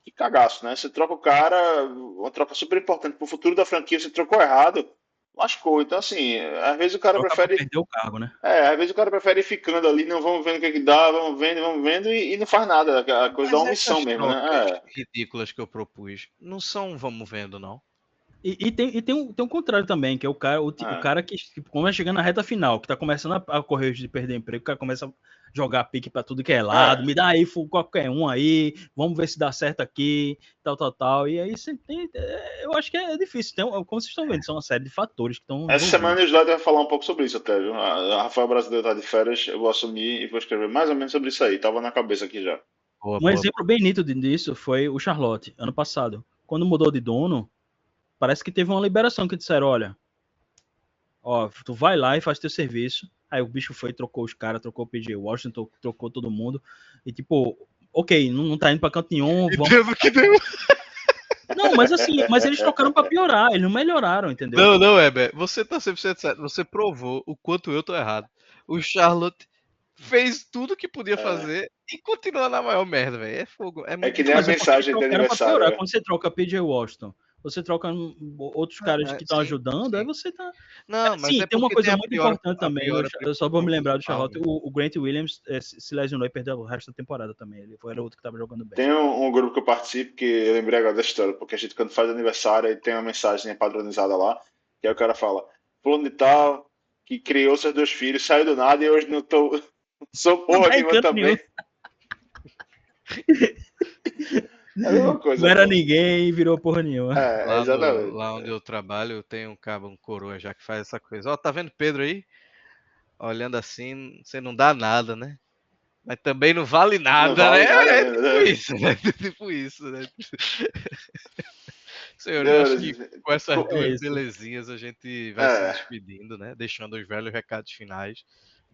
Que cagaço, né? Você troca o cara, uma troca super importante pro futuro da franquia, você trocou errado, lascou. Então, assim, às vezes o cara Troca pra prefere. perder o cargo, né? Às vezes o cara prefere ir ficando ali, não vamos vendo o que dá, vamos vendo e não faz nada. A coisa dá Mas omissão essas mesmo, trocas né? ridículas que eu propus não são vamos vendo, não. Tem um contrário também, que é o cara que, tipo, como vai chegando na reta final, que tá começando a correr de perder emprego, o cara começa a jogar pique pra tudo que é lado, me dá aí qualquer um aí, vamos ver se dá certo aqui, tal. E aí você tem. Eu acho que é difícil. Como vocês estão vendo, são uma série de fatores que estão Essa semana envolvidos. o Slide vai falar um pouco sobre isso até, viu? A Rafael Brasileiro tá de férias, eu vou assumir e vou escrever mais ou menos sobre isso aí. Tava na cabeça aqui já. Um exemplo bem nítido disso foi o Charlotte, ano passado. Quando mudou de dono, parece que teve uma liberação que disseram, olha, tu vai lá e faz teu serviço. Aí o bicho foi, trocou os caras, trocou o PJ Washington, trocou todo mundo. E tipo, ok, não tá indo pra canto nenhum. Que deu. Não, mas assim, eles trocaram pra piorar, eles não melhoraram, entendeu? Não, Heber, você tá 100% certo. Você provou o quanto eu tô errado. O Charlotte fez tudo que podia fazer e continua na maior merda, velho. É fogo, é É muito que nem a Mas é porque eles mensagem de trocaram pra aniversário. piorar. Quando você troca PJ Washington, você troca outros caras que estão sim, ajudando, aí sim. você tá. Não, mas Sim, é tem uma porque coisa tem muito importante a também, piora só pra me lembrar do principal, Charlotte, né? o Grant Williams se lesionou e perdeu o resto da temporada também. Ele era outro que tava jogando bem. Tem um grupo que eu participo que eu lembrei agora da história, porque a gente quando faz aniversário aí tem uma mensagem padronizada lá, que aí o cara fala, fulano de tal, que criou seus 2 filhos, saiu do nada e hoje não tô. Sou Não porra tá em nenhuma canto nenhum. também. É a mesma coisa, Não era pô. ninguém e virou porra nenhuma. Exatamente. Lá onde eu trabalho, tem um cabo, um coroa já que faz essa coisa. Ó, tá vendo Pedro aí? Olhando assim, você não dá nada, né? Mas também não vale Não nada, né? vale nada É mesmo, tipo né? isso, né? Tipo isso, né? Senhor, eu acho que Senhores, com essas duas isso. belezinhas a gente vai se despedindo, né? Deixando os velhos recados finais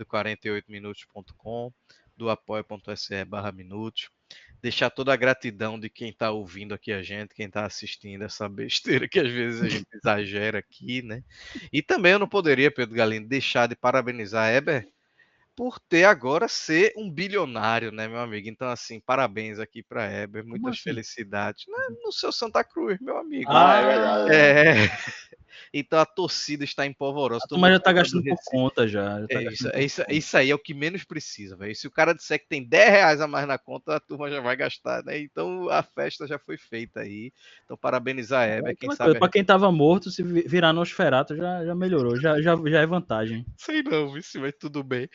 do 48minutos.com, do apoia.se/minutos. Deixar toda a gratidão de quem está ouvindo aqui a gente, quem está assistindo essa besteira que às vezes a gente exagera aqui, né? E também eu não poderia, Pedro Galindo, deixar de parabenizar a Eber por ter agora ser um bilionário, né, meu amigo? Então, assim, parabéns aqui para Eber, muitas felicidades. No seu Santa Cruz, meu amigo. É verdade. Então a torcida está em polvorosa. Mas já tá gastando por conta já. Isso aí é o que menos precisa, velho. Se o cara disser que tem R$10 a mais na conta, a turma já vai gastar, né? Então a festa já foi feita aí. Então parabenizar a Eber, quem sabe. Pra quem tava morto, se virar Nosferatu já melhorou, já é vantagem. Sei não, viu, mas tudo bem.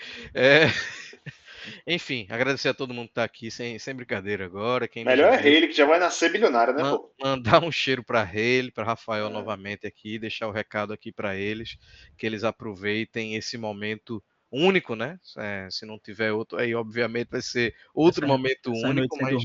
Enfim, agradecer a todo mundo que tá aqui, sem brincadeira agora. Melhor é ele, que já vai nascer bilionário, né, pô? Mandar um cheiro para ele, para Rafael novamente aqui, deixar o recado aqui para eles, que eles aproveitem esse momento único, né? Se não tiver outro, aí obviamente vai ser outro momento único, mas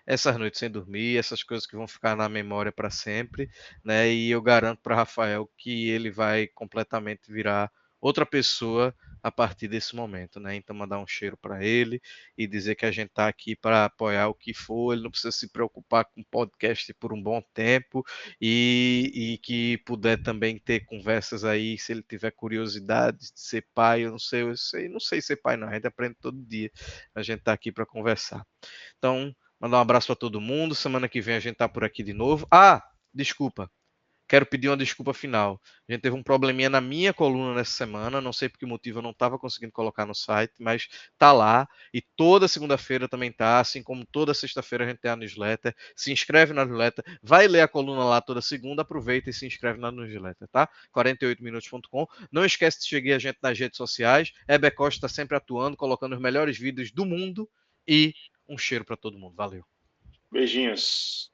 essas noites sem dormir, essas coisas que vão ficar na memória para sempre, né? E eu garanto para Rafael que ele vai completamente virar outra pessoa a partir desse momento, né? Então mandar um cheiro para ele e dizer que a gente está aqui para apoiar o que for, ele não precisa se preocupar com podcast por um bom tempo e que puder também ter conversas aí, se ele tiver curiosidade de ser pai, eu não sei ser pai não, a gente aprende todo dia, a gente está aqui para conversar. Então, mandar um abraço para todo mundo, semana que vem a gente tá por aqui de novo. Desculpa. Quero pedir uma desculpa final. A gente teve um probleminha na minha coluna nessa semana, não sei por que motivo eu não estava conseguindo colocar no site, mas tá lá. E toda segunda-feira também tá, assim como toda sexta-feira a gente tem a newsletter. Se inscreve na newsletter, vai ler a coluna lá toda segunda, aproveita e se inscreve na newsletter, tá? 48minutos.com. Não esquece de seguir a gente nas redes sociais. Eber Costa está sempre atuando, colocando os melhores vídeos do mundo. E um cheiro para todo mundo. Valeu. Beijinhos.